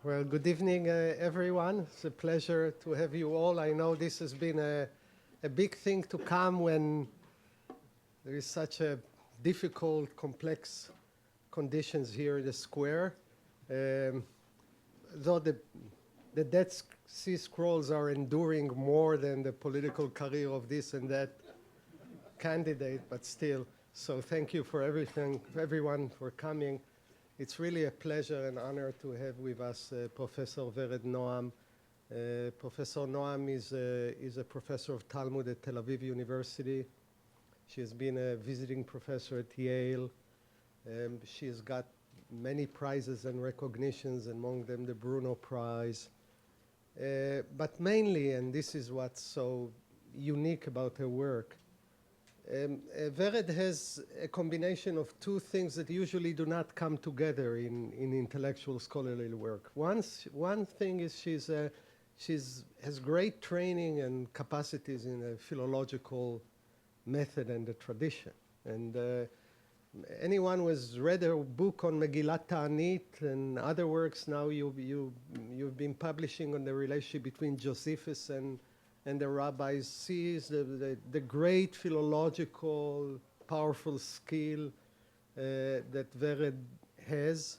Well, good evening, everyone. It's a pleasure to have you all. I know this has been a big thing to come when there is such a difficult, complex conditions here in the square. Though the Dead Sea Scrolls are enduring more than the political career of this and that candidate, but still. So thank you for everything, everyone for coming. It's really a pleasure and honor to have with us Professor Vered Noam. Professor Noam is a professor of Talmud at Tel Aviv University. She has been a visiting professor at Yale. She has got many prizes and recognitions, among them the Bruno Prize. But mainly, and this is what's so unique about her work, Vered has a combination of two things that usually do not come together in intellectual scholarly work. One thing is she has great training and capacities in a philological method and a tradition. And anyone who has read her book on Megillat Ta'anit and other works, now you've been publishing on the relationship between Josephus and the rabbis, sees the great philological, powerful skill that Vered has.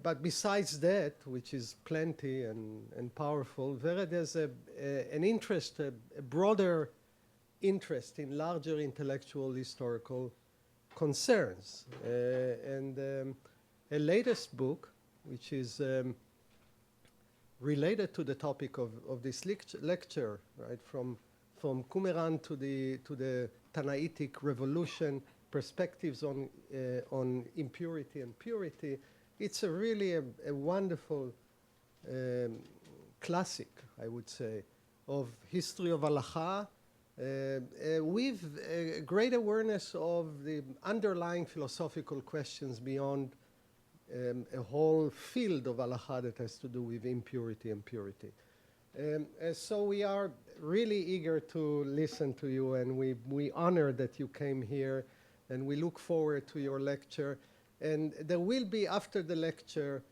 But besides that, which is plenty and powerful, Vered has an interest, a broader interest in larger intellectual historical concerns. And a latest book, which is related to the topic of this lecture, right, from Qumran to the Tanaitic revolution, perspectives on impurity and purity. It's really a wonderful classic, I would say, of history of halacha, with a great awareness of the underlying philosophical questions beyond a whole field of halacha that has to do with impurity and purity. So we are really eager to listen to you, and we honor that you came here, and we look forward to your lecture. And there will be, after the lecture,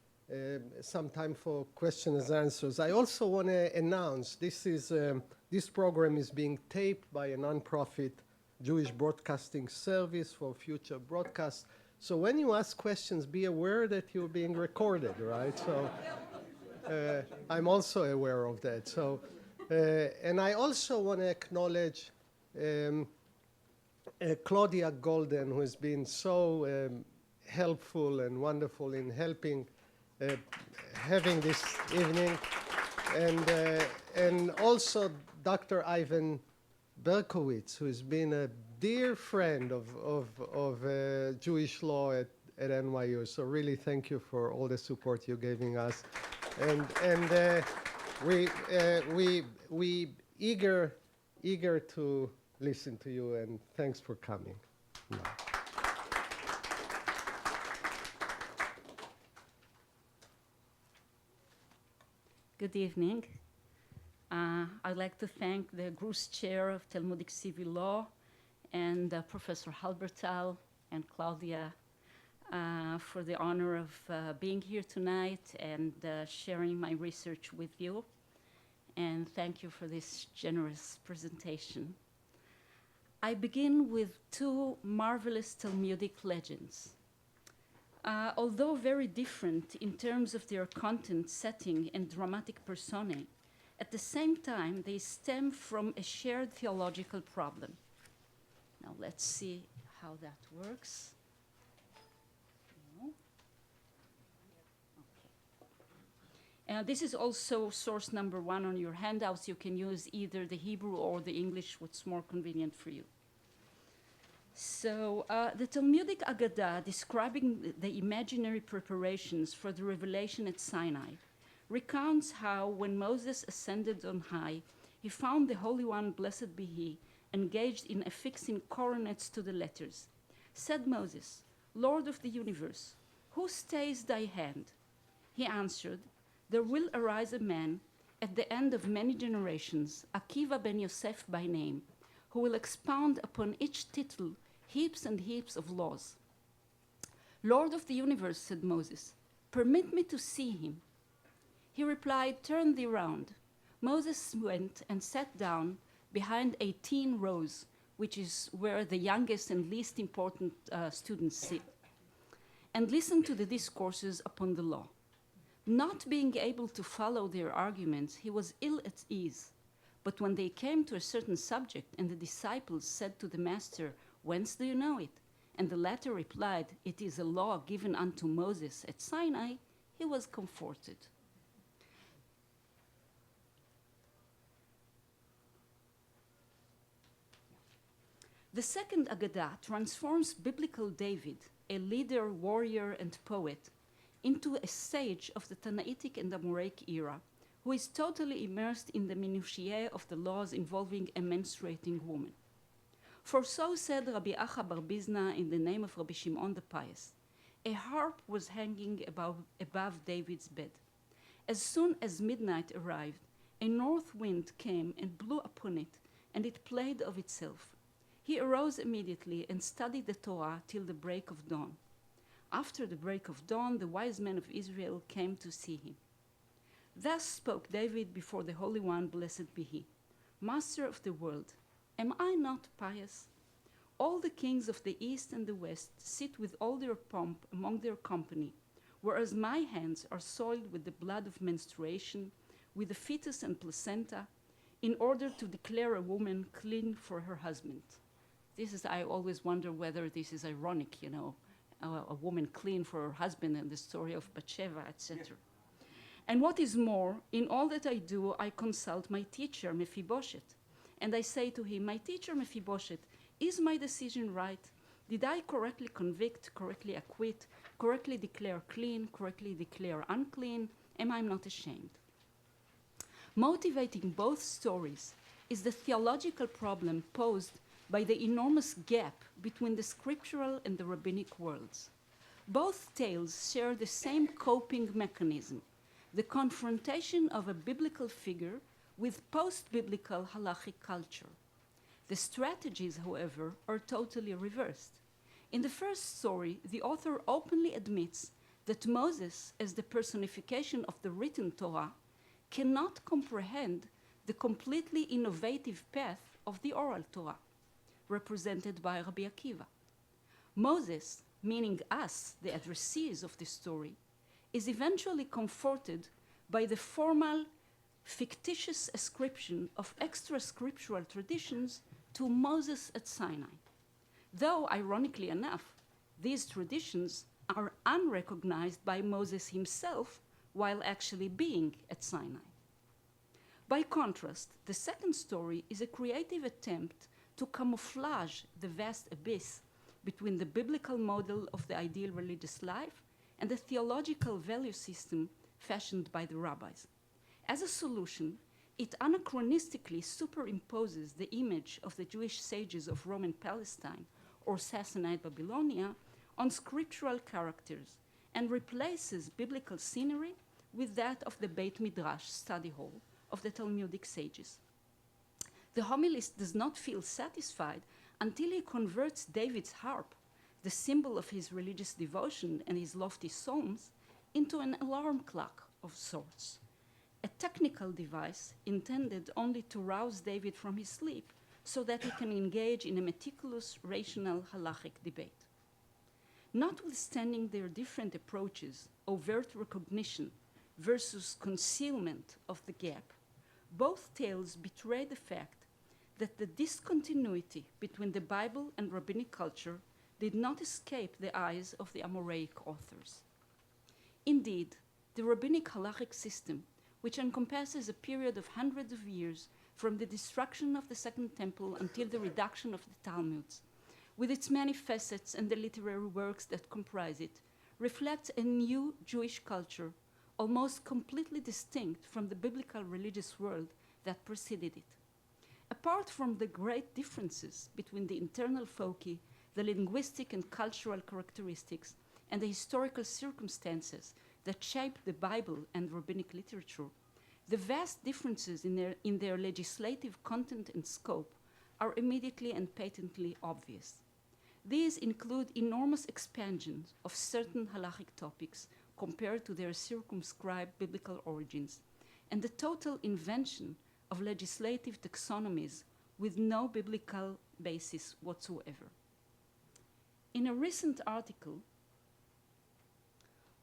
some time for questions and answers. I also want to announce this program is being taped by a nonprofit Jewish broadcasting service for future broadcasts. So when you ask questions, be aware that you're being recorded, right? So I'm also aware of that. So, and I also want to acknowledge Claudia Golden, who has been so helpful and wonderful in helping having this evening, and also Dr. Ivan Berkowitz, who has been a dear friend of Jewish law at NYU. So really thank you for all the support you're giving us. And we eager to listen to you, and thanks for coming. No. Good evening. I'd like to thank the Gruss Chair of Talmudic Civil Law and Professor Halbertal and Claudia for the honor of being here tonight and sharing my research with you. And thank you for this generous presentation. I begin with two marvelous Talmudic legends. Although very different in terms of their content, setting, and dramatic personae, at the same time, they stem from a shared theological problem. Now let's see how that works. No. Okay. This is also source number 1 on your handouts. You can use either the Hebrew or the English, what's more convenient for you. So the Talmudic Agadah, describing the imaginary preparations for the revelation at Sinai, recounts how, when Moses ascended on high, he found the Holy One, blessed be he, engaged in affixing coronets to the letters. Said Moses, Lord of the universe, who stays thy hand? He answered, there will arise a man at the end of many generations, Akiva ben Yosef by name, who will expound upon each tittle heaps and heaps of laws. Lord of the universe, said Moses, permit me to see him. He replied, "Turn thee round." Moses went and sat down behind 18 rows, which is where the youngest and least important students sit, and listened to the discourses upon the law. Not being able to follow their arguments, he was ill at ease. But when they came to a certain subject, and the disciples said to the master, "Whence do you know it?" and the latter replied, "It is a law given unto Moses at Sinai," he was comforted. The second Agadah transforms biblical David, a leader, warrior, and poet, into a sage of the Tanaitic and Amoraic era, who is totally immersed in the minutiae of the laws involving a menstruating woman. For so said Rabbi Acha bar Bizna in the name of Rabbi Shimon the Pious, a harp was hanging above David's bed. As soon as midnight arrived, a north wind came and blew upon it, and it played of itself. He arose immediately and studied the Torah till the break of dawn. After the break of dawn, the wise men of Israel came to see him. Thus spoke David before the Holy One, blessed be he. Master of the world, am I not pious? All the kings of the east and the west sit with all their pomp among their company, whereas my hands are soiled with the blood of menstruation, with the fetus and placenta, in order to declare a woman clean for her husband. I always wonder whether this is ironic, a woman clean for her husband and the story of Bathsheba, etc. And what is more, in all that I do, I consult my teacher, Mephibosheth. And I say to him, "My teacher, Mephibosheth, is my decision right? Did I correctly convict, correctly acquit, correctly declare clean, correctly declare unclean? Am I not ashamed?" Motivating both stories is the theological problem posed by the enormous gap between the scriptural and the rabbinic worlds. Both tales share the same coping mechanism, the confrontation of a biblical figure with post-biblical halachic culture. The strategies, however, are totally reversed. In the first story, the author openly admits that Moses, as the personification of the written Torah, cannot comprehend the completely innovative path of the oral Torah, represented by Rabbi Akiva. Moses, meaning us, the addressees of this story, is eventually comforted by the formal, fictitious ascription of extra-scriptural traditions to Moses at Sinai. Though, ironically enough, these traditions are unrecognized by Moses himself while actually being at Sinai. By contrast, the second story is a creative attempt to camouflage the vast abyss between the biblical model of the ideal religious life and the theological value system fashioned by the rabbis. As a solution, it anachronistically superimposes the image of the Jewish sages of Roman Palestine or Sassanide Babylonia on scriptural characters and replaces biblical scenery with that of the Beit Midrash study hall of the Talmudic sages. The homilist does not feel satisfied until he converts David's harp, the symbol of his religious devotion and his lofty psalms, into an alarm clock of sorts, a technical device intended only to rouse David from his sleep so that he can engage in a meticulous, rational, halachic debate. Notwithstanding their different approaches, overt recognition versus concealment of the gap, both tales betray the fact that the discontinuity between the Bible and rabbinic culture did not escape the eyes of the Amoraic authors. Indeed, the rabbinic halachic system, which encompasses a period of hundreds of years from the destruction of the Second Temple until the reduction of the Talmuds, with its many facets and the literary works that comprise it, reflects a new Jewish culture almost completely distinct from the biblical religious world that preceded it. Apart from the great differences between the internal foci, the linguistic and cultural characteristics, and the historical circumstances that shape the Bible and rabbinic literature, the vast differences in their legislative content and scope are immediately and patently obvious. These include enormous expansions of certain halachic topics compared to their circumscribed biblical origins, and the total invention of legislative taxonomies with no biblical basis whatsoever. In a recent article,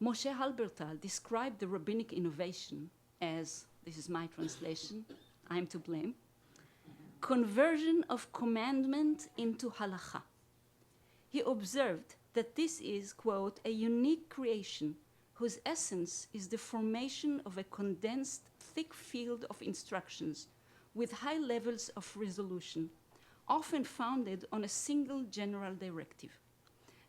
Moshe Halbertal described the rabbinic innovation as, this is my translation, I'm to blame, conversion of commandment into halakha. He observed that this is, quote, a unique creation whose essence is the formation of a condensed, thick field of instructions with high levels of resolution, often founded on a single general directive.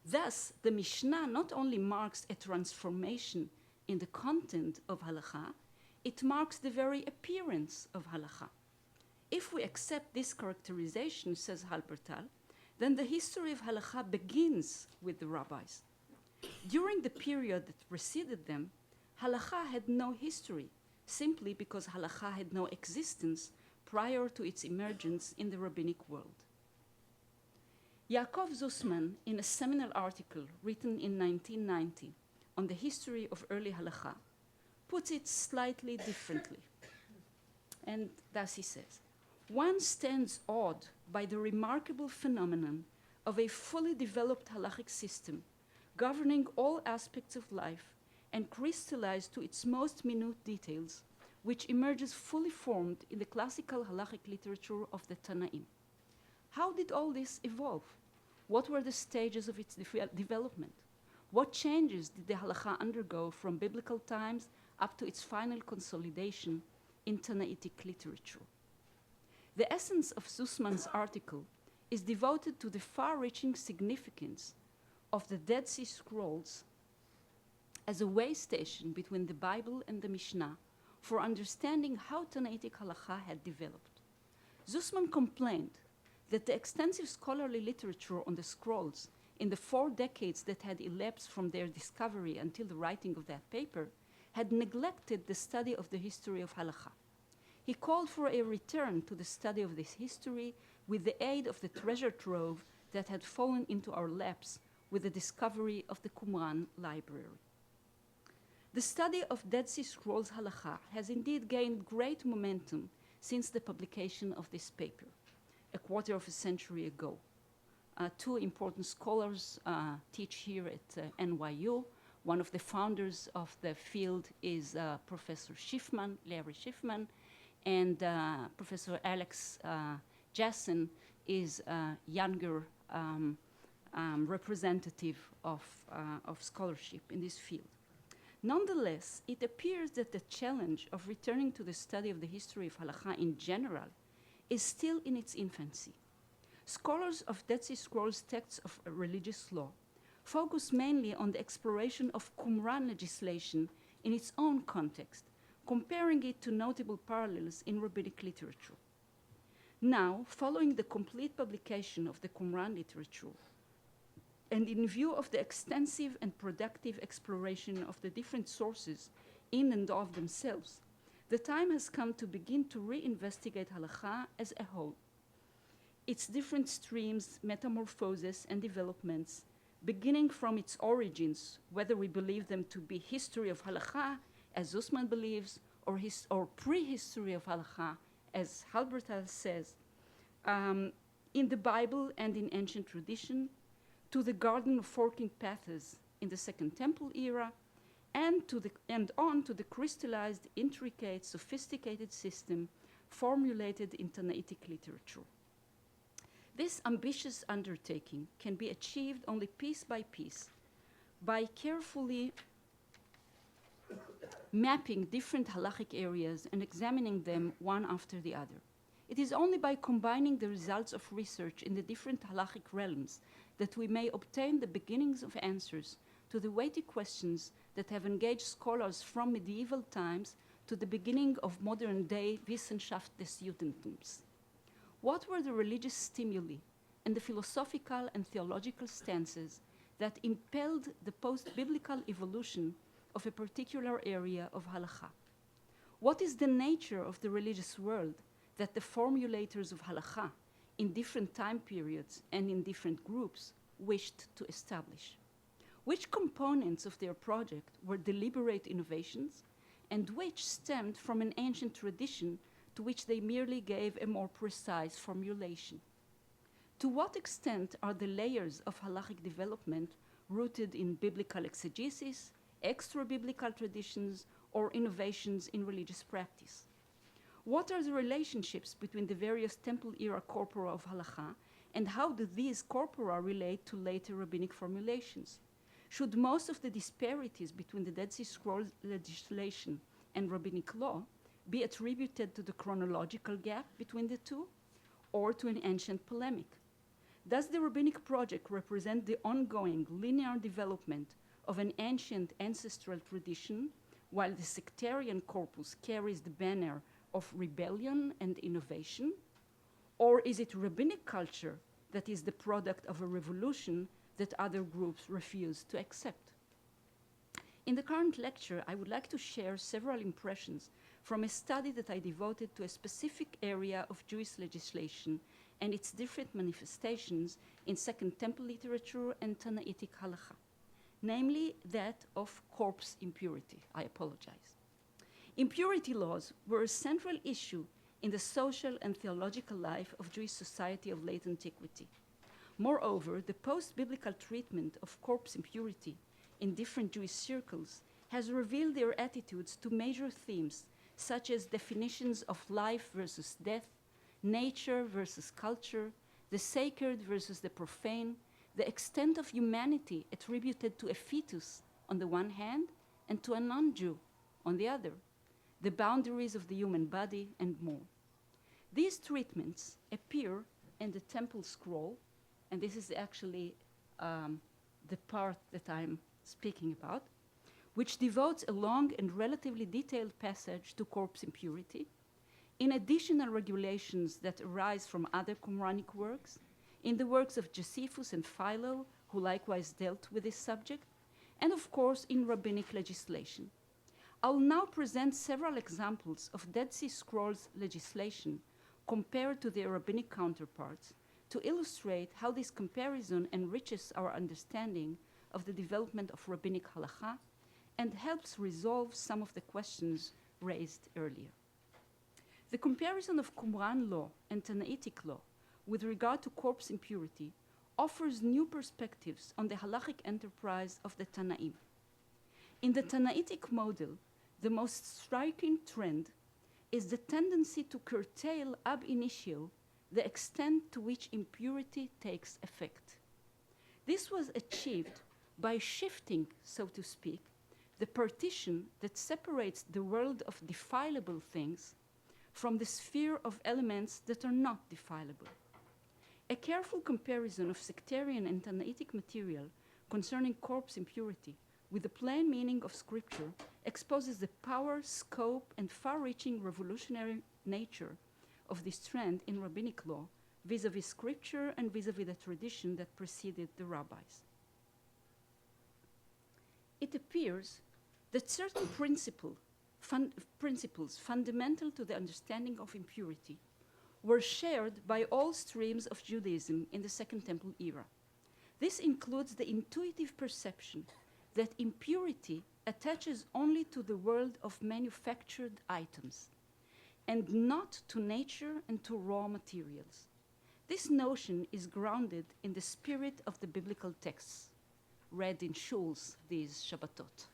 Thus, the Mishnah not only marks a transformation in the content of halakha, it marks the very appearance of halakha. If we accept this characterization, says Halbertal, then the history of halakha begins with the rabbis. During the period that preceded them, halakha had no history, simply because halakha had no existence prior to its emergence in the rabbinic world. Yaakov Zussman, in a seminal article written in 1990 on the history of early halakha, puts it slightly differently. And thus he says, one stands awed by the remarkable phenomenon of a fully developed halachic system governing all aspects of life and crystallized to its most minute details, which emerges fully formed in the classical halachic literature of the Tanaim. How did all this evolve? What were the stages of its development? What changes did the halakha undergo from biblical times up to its final consolidation in Tanaitic literature? The essence of Zussman's article is devoted to the far-reaching significance of the Dead Sea Scrolls as a way station between the Bible and the Mishnah for understanding how Tanaitic halakha had developed. Zussman complained that the extensive scholarly literature on the scrolls in the 4 decades that had elapsed from their discovery until the writing of that paper had neglected the study of the history of halakha. He called for a return to the study of this history with the aid of the treasure trove that had fallen into our laps with the discovery of the Qumran library. The study of Dead Sea Scrolls halakha has indeed gained great momentum since the publication of this paper, a quarter of a century ago. 2 important scholars teach here at NYU. One of the founders of the field is Professor Schiffman, Larry Schiffman, and Professor Alex Jassen is a younger representative of scholarship in this field. Nonetheless, it appears that the challenge of returning to the study of the history of halakha in general is still in its infancy. Scholars of Dead Sea Scrolls texts of religious law focus mainly on the exploration of Qumran legislation in its own context, comparing it to notable parallels in rabbinic literature. Now, following the complete publication of the Qumran literature, and in view of the extensive and productive exploration of the different sources in and of themselves, the time has come to begin to reinvestigate halakha as a whole. Its different streams, metamorphoses, and developments, beginning from its origins, whether we believe them to be history of halakha, as Zussman believes, or prehistory of halakha, as Halbertal says, in the Bible and in ancient tradition, to the Garden of Forking Paths in the Second Temple era, and on to the crystallized, intricate, sophisticated system formulated in Tanaitic literature. This ambitious undertaking can be achieved only piece by piece by carefully mapping different halachic areas and examining them one after the other. It is only by combining the results of research in the different halachic realms that we may obtain the beginnings of answers to the weighty questions that have engaged scholars from medieval times to the beginning of modern-day Wissenschaft des Judentums. What were the religious stimuli and the philosophical and theological stances that impelled the post-biblical evolution of a particular area of halakha? What is the nature of the religious world that the formulators of halakha in different time periods and in different groups wished to establish? which components of their project were deliberate innovations and which stemmed from an ancient tradition to which they merely gave a more precise formulation. To what extent are the layers of halachic development rooted in biblical exegesis, extra-biblical traditions, or innovations in religious practice? What are the relationships between the various temple-era corpora of halacha, and how do these corpora relate to later rabbinic formulations? Should most of the disparities between the Dead Sea Scrolls legislation and rabbinic law be attributed to the chronological gap between the two, or to an ancient polemic? Does the rabbinic project represent the ongoing linear development of an ancient ancestral tradition, while the sectarian corpus carries the banner of rebellion and innovation? Or is it rabbinic culture that is the product of a revolution that other groups refuse to accept? In the current lecture, I would like to share several impressions from a study that I devoted to a specific area of Jewish legislation and its different manifestations in Second Temple literature and Tanaitic halacha, namely that of corpse impurity. I apologize. Impurity laws were a central issue in the social and theological life of Jewish society of late antiquity. Moreover, the post-biblical treatment of corpse impurity in different Jewish circles has revealed their attitudes to major themes such as definitions of life versus death, nature versus culture, the sacred versus the profane, the extent of humanity attributed to a fetus on the one hand and to a non-Jew on the other, the boundaries of the human body, and more. These treatments appear in the temple scroll, and this is actually the part that I'm speaking about, which devotes a long and relatively detailed passage to corpse impurity, in additional regulations that arise from other Qumranic works, in the works of Josephus and Philo, who likewise dealt with this subject, and of course in rabbinic legislation. I'll now present several examples of Dead Sea Scrolls legislation compared to their rabbinic counterparts to illustrate how this comparison enriches our understanding of the development of rabbinic halacha and helps resolve some of the questions raised earlier. The comparison of Qumran law and Tanaitic law with regard to corpse impurity offers new perspectives on the halachic enterprise of the Tanaim. In the Tanaitic model, the most striking trend is the tendency to curtail ab initio the extent to which impurity takes effect. This was achieved by shifting, so to speak, the partition that separates the world of defilable things from the sphere of elements that are not defilable. A careful comparison of sectarian and Tanaitic material concerning corpse impurity with the plain meaning of Scripture exposes the power, scope, and far-reaching revolutionary nature of this trend in rabbinic law vis-à-vis Scripture and vis-à-vis the tradition that preceded the rabbis. It appears that certain principles fundamental to the understanding of impurity were shared by all streams of Judaism in the Second Temple era. This includes the intuitive perception that impurity attaches only to the world of manufactured items and not to nature and to raw materials. This notion is grounded in the spirit of the biblical texts, read in shuls these Shabbatot.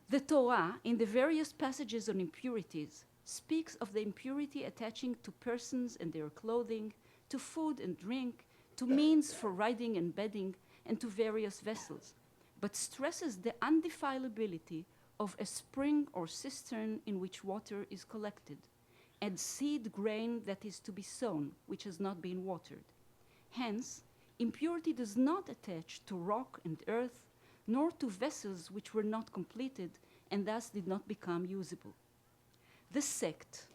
The Torah, in the various passages on impurities, speaks of the impurity attaching to persons and their clothing, to food and drink, to means for riding and bedding, and to various vessels, but stresses the undefilability of a spring or cistern in which water is collected, and seed grain that is to be sown, which has not been watered. Hence, impurity does not attach to rock and earth, nor to vessels which were not completed and thus did not become usable. The sect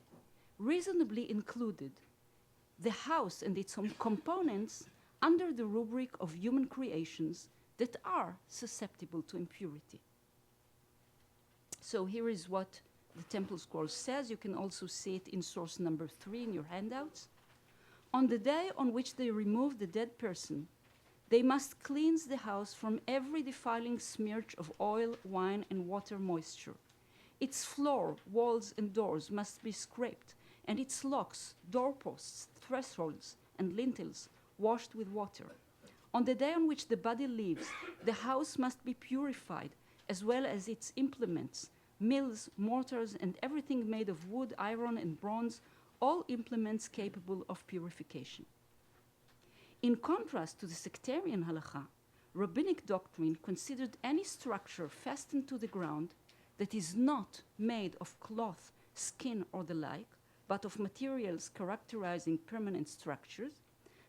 reasonably included the house and its components under the rubric of human creations that are susceptible to impurity. So here is what the Temple Scroll says. You can also see it in source number 3 in your handouts. On the day on which they removed the dead person, They must cleanse the house from every defiling smirch of oil, wine, and water moisture. Its floor, walls, and doors must be scraped, and its locks, doorposts, thresholds, and lintels washed with water. On the day on which the body leaves, the house must be purified, as well as its implements, mills, mortars, and everything made of wood, iron, and bronze, all implements capable of purification. In contrast to the sectarian halakha, rabbinic doctrine considered any structure fastened to the ground that is not made of cloth, skin, or the like, but of materials characterizing permanent structures,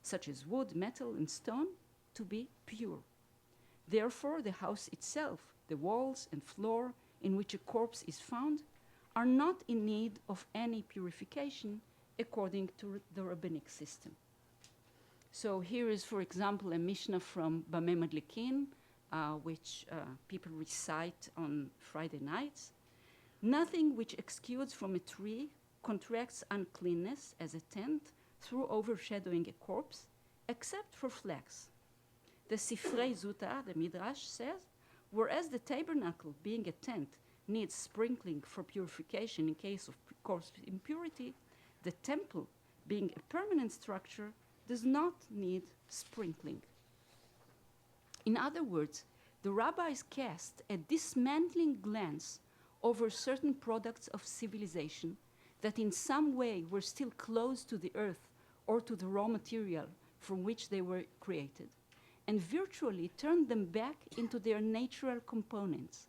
such as wood, metal, and stone, to be pure. Therefore, the house itself, the walls and floor in which a corpse is found, are not in need of any purification according to the rabbinic system. So here is, for example, a Mishnah from Bameh Madlikin, which people recite on Friday nights. Nothing which exudes from a tree contracts uncleanness as a tent through overshadowing a corpse, except for flax. The Sifrei Zuta, the Midrash, says, whereas the tabernacle, being a tent, needs sprinkling for purification in case of corpse impurity, the temple, being a permanent structure, does not need sprinkling. In other words, the rabbis cast a dismantling glance over certain products of civilization that in some way were still close to the earth or to the raw material from which they were created, and virtually turned them back into their natural components.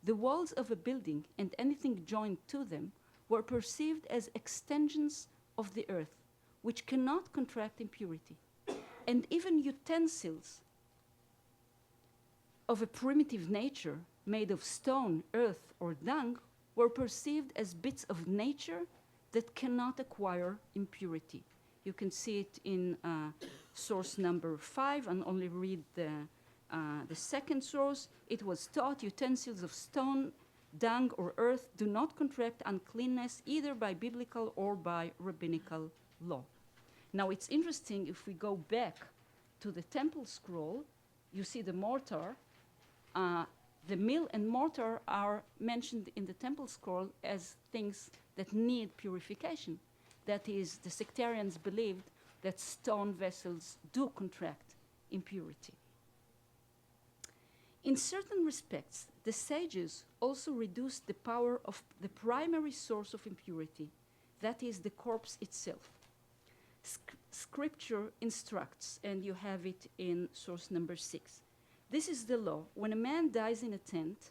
The walls of a building and anything joined to them were perceived as extensions of the earth, which cannot contract impurity. And even utensils of a primitive nature, made of stone, earth, or dung, were perceived as bits of nature that cannot acquire impurity. You can see it in source number 5, and only read the second source. It was taught utensils of stone, dung, or earth do not contract uncleanness either by biblical or by rabbinical law. Now it's interesting, if we go back to the temple scroll, you see the mortar. The mill and mortar are mentioned in the temple scroll as things that need purification. That is, the sectarians believed that stone vessels do contract impurity. In certain respects, the sages also reduced the power of the primary source of impurity, that is, the corpse itself. Scripture instructs, and you have it in source number 6. This is the law. When a man dies in a tent,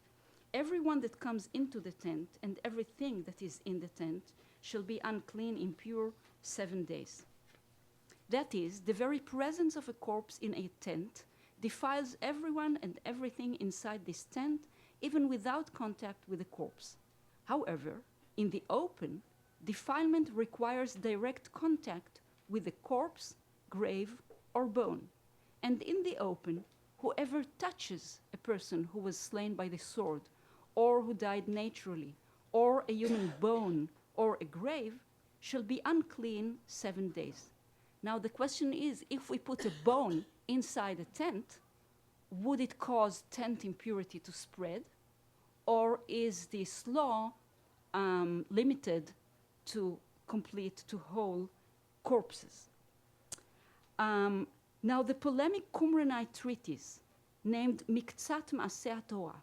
everyone that comes into the tent and everything that is in the tent shall be unclean, impure 7 days. That is, the very presence of a corpse in a tent defiles everyone and everything inside this tent, even without contact with the corpse. However, in the open, defilement requires direct contact with the corpse, grave, or bone. And in the open, whoever touches a person who was slain by the sword, or who died naturally, or a human bone, or a grave, shall be unclean 7 days. Now the question is, if we put a bone inside a tent, would it cause tent impurity to spread? Or is this law limited to complete, to whole corpses? Now the polemic Qumranite treatise named Miktzat Maaseh Torah,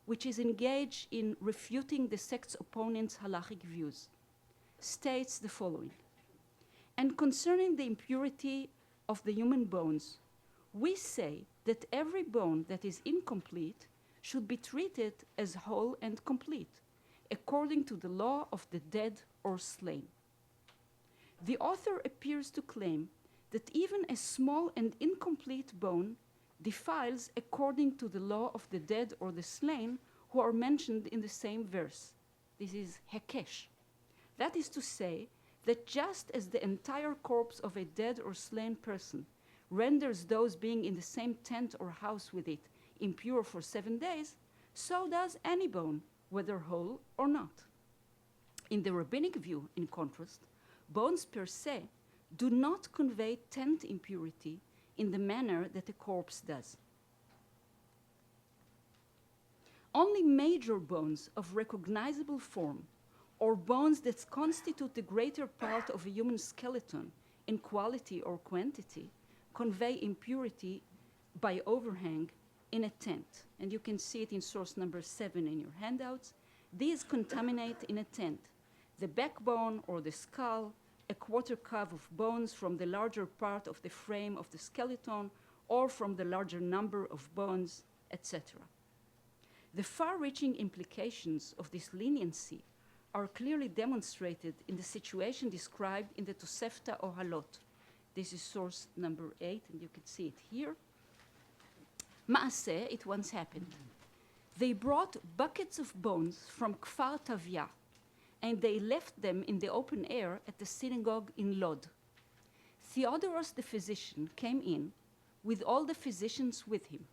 which is engaged in refuting the sect's opponents' halachic views, states the following. And concerning the impurity of the human bones, we say that every bone that is incomplete should be treated as whole and complete, according to the law of the dead or slain. The author appears to claim that even a small and incomplete bone defiles according to the law of the dead or the slain who are mentioned in the same verse. This is Hekesh. That is to say, that just as the entire corpse of a dead or slain person renders those being in the same tent or house with it impure for 7 days, so does any bone, whether whole or not. In the rabbinic view, in contrast, bones per se do not convey tent impurity in the manner that a corpse does. Only major bones of recognizable form, or bones that constitute the greater part of a human skeleton in quality or quantity, convey impurity by overhang in a tent. And you can see it in source number 7 in your handouts. These contaminate in a tent the backbone or the skull, a quarter cup of bones from the larger part of the frame of the skeleton, or from the larger number of bones, etc. The far-reaching implications of this leniency are clearly demonstrated in the situation described in the Tosefta Ohalot. This is source number 8, and you can see it here. Maaseh, it once happened. They brought buckets of bones from Kfar Tavya, and they left them in the open air at the synagogue in Lod. Theodoros the physician came in with all the physicians with him.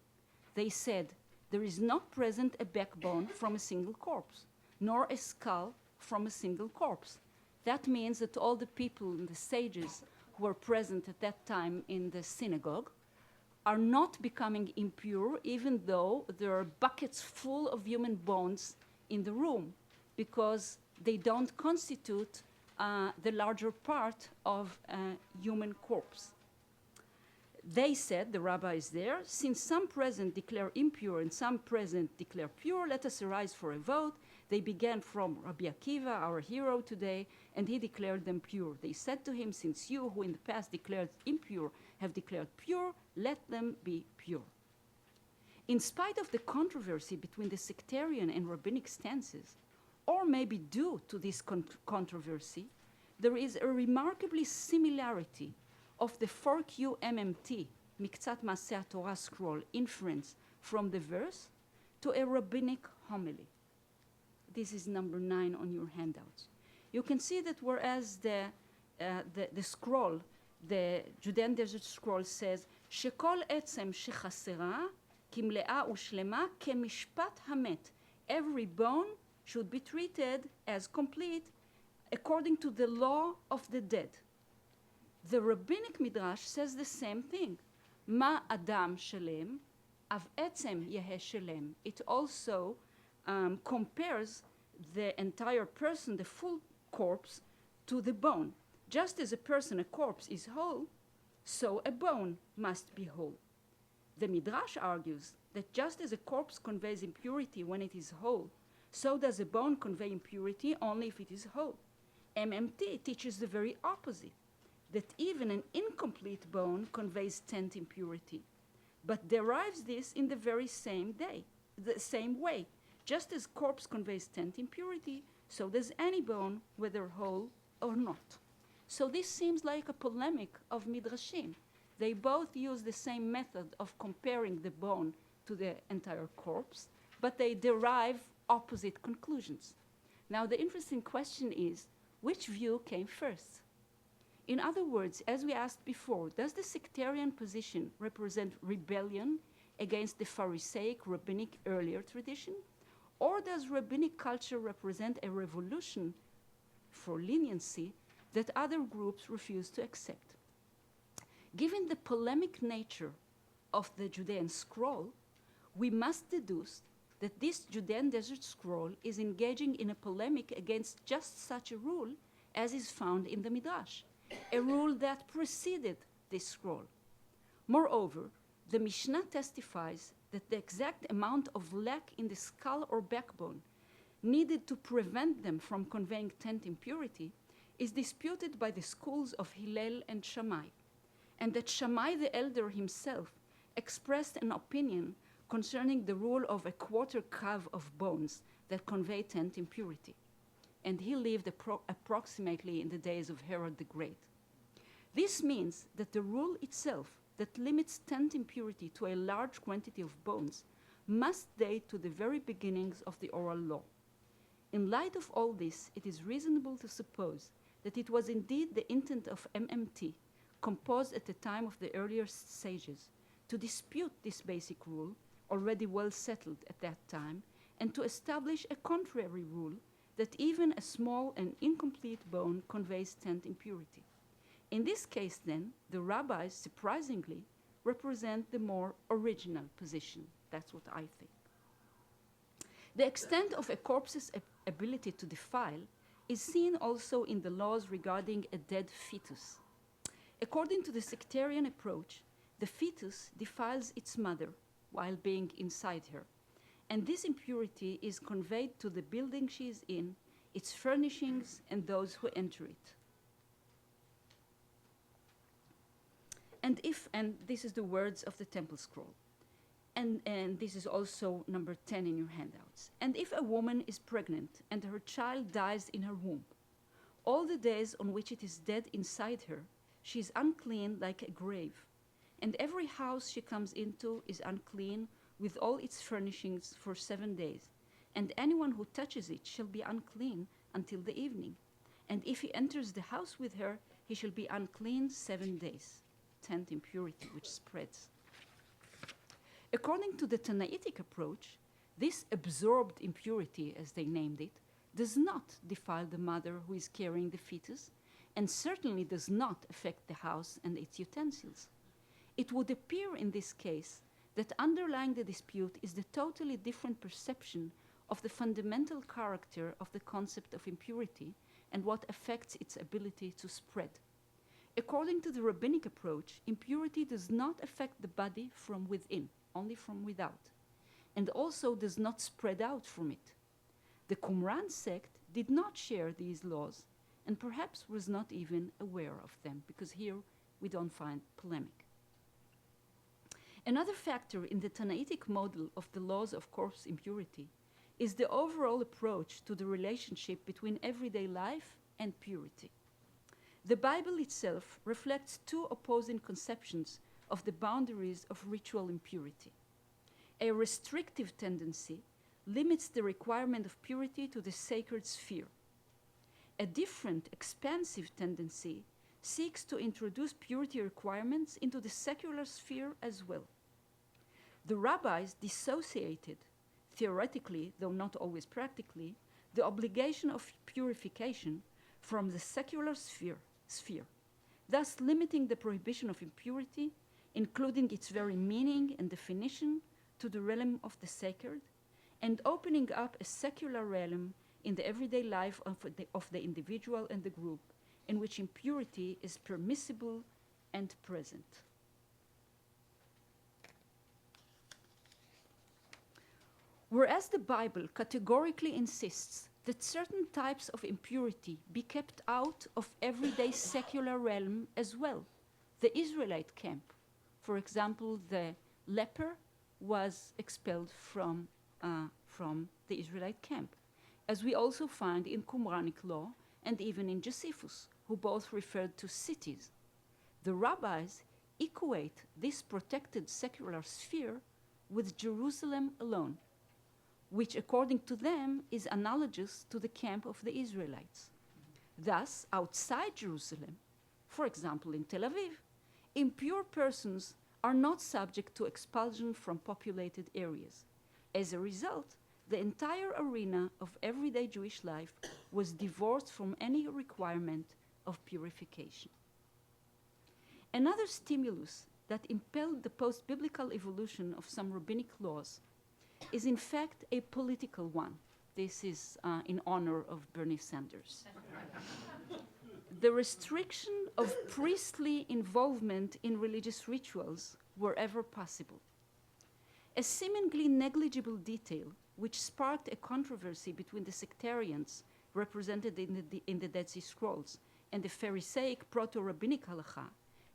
They said, there is not present a backbone from a single corpse, nor a skull from a single corpse. That means that all the people and the sages who were present at that time in the synagogue are not becoming impure, even though there are buckets full of human bones in the room, because they don't constitute the larger part of a human corpse. They said, the rabbis there, since some present declare impure and some present declare pure, let us arise for a vote. They began from Rabbi Akiva, our hero today, and he declared them pure. They said to him, since you who in the past declared impure have declared pure, let them be pure. In spite of the controversy between the sectarian and rabbinic stances, or maybe due to this controversy, there is a remarkably similarity of the 4Q MMT, Miktzat Maaseh Torah scroll, inference from the verse, to a rabbinic homily. This is number 9 on your handouts. You can see that whereas the scroll, the Judean Desert Scroll says, Shekol etzem shechasera kimlea ushlema kemishpat hamet. Every bone should be treated as complete according to the law of the dead. The rabbinic midrash says the same thing. Ma adam shalem, av etzem yeheh shalem. It also compares the entire person, the full corpse, to the bone. Just as a person, a corpse, is whole, so a bone must be whole. The midrash argues that just as a corpse conveys impurity when it is whole, so does a bone convey impurity only if it is whole. MMT teaches the very opposite, that even an incomplete bone conveys tent impurity, but derives this in the very same way. Just as corpse conveys tent impurity, so does any bone, whether whole or not. So this seems like a polemic of midrashim. They both use the same method of comparing the bone to the entire corpse, but they derive opposite conclusions. Now the interesting question is, which view came first? In other words, as we asked before, does the sectarian position represent rebellion against the Pharisaic rabbinic earlier tradition? Or does rabbinic culture represent a revolution for leniency that other groups refuse to accept? Given the polemic nature of the Judean scroll, we must deduce that this Judean Desert Scroll is engaging in a polemic against just such a rule as is found in the Midrash, a rule that preceded this scroll. Moreover, the Mishnah testifies that the exact amount of lac in the skull or backbone needed to prevent them from conveying tent impurity is disputed by the schools of Hillel and Shammai, and that Shammai the elder himself expressed an opinion concerning the rule of a quarter calf of bones that convey tent impurity. And he lived approximately in the days of Herod the Great. This means that the rule itself that limits tent impurity to a large quantity of bones must date to the very beginnings of the oral law. In light of all this, it is reasonable to suppose that it was indeed the intent of MMT, composed at the time of the earlier sages, to dispute this basic rule, already well settled at that time, and to establish a contrary rule that even a small and incomplete bone conveys tent impurity. In this case, then, the rabbis, surprisingly, represent the more original position. That's what I think. The extent of a corpse's ability to defile is seen also in the laws regarding a dead fetus. According to the sectarian approach, the fetus defiles its mother while being inside her, and this impurity is conveyed to the building she is in, its furnishings, and those who enter it. And this is the words of the Temple Scroll, and this is also number 10 in your handouts. And if a woman is pregnant and her child dies in her womb, all the days on which it is dead inside her, she is unclean like a grave, and every house she comes into is unclean with all its furnishings for 7 days, and anyone who touches it shall be unclean until the evening. And if he enters the house with her, he shall be unclean 7 days. 10th impurity, which spreads. According to the Tanaitic approach, this absorbed impurity, as they named it, does not defile the mother who is carrying the fetus, and certainly does not affect the house and its utensils. It would appear in this case that underlying the dispute is the totally different perception of the fundamental character of the concept of impurity and what affects its ability to spread. According to the rabbinic approach, impurity does not affect the body from within, only from without, and also does not spread out from it. The Qumran sect did not share these laws, and perhaps was not even aware of them, because here we don't find polemic. Another factor in the Tanaitic model of the laws of corpse impurity is the overall approach to the relationship between everyday life and purity. The Bible itself reflects two opposing conceptions of the boundaries of ritual impurity. A restrictive tendency limits the requirement of purity to the sacred sphere. A different, expansive tendency seeks to introduce purity requirements into the secular sphere as well. The rabbis dissociated, theoretically, though not always practically, the obligation of purification from the secular sphere, thus limiting the prohibition of impurity, including its very meaning and definition, to the realm of the sacred, and opening up a secular realm in the everyday life of the individual and the group, in which impurity is permissible and present. Whereas the Bible categorically insists that certain types of impurity be kept out of everyday secular realm as well, the Israelite camp, for example, the leper was expelled from the Israelite camp, as we also find in Qumranic law and even in Josephus, who both referred to cities. The rabbis equate this protected secular sphere with Jerusalem alone, which according to them is analogous to the camp of the Israelites. Thus, outside Jerusalem, for example in Tel Aviv, impure persons are not subject to expulsion from populated areas. As a result, the entire arena of everyday Jewish life was divorced from any requirement of purification. Another stimulus that impelled the post-biblical evolution of some rabbinic laws is in fact a political one. This is in honor of Bernie Sanders. The restriction of priestly involvement in religious rituals wherever possible. A seemingly negligible detail which sparked a controversy between the sectarians represented in the Dead Sea Scrolls and the Pharisaic proto-rabbinic halacha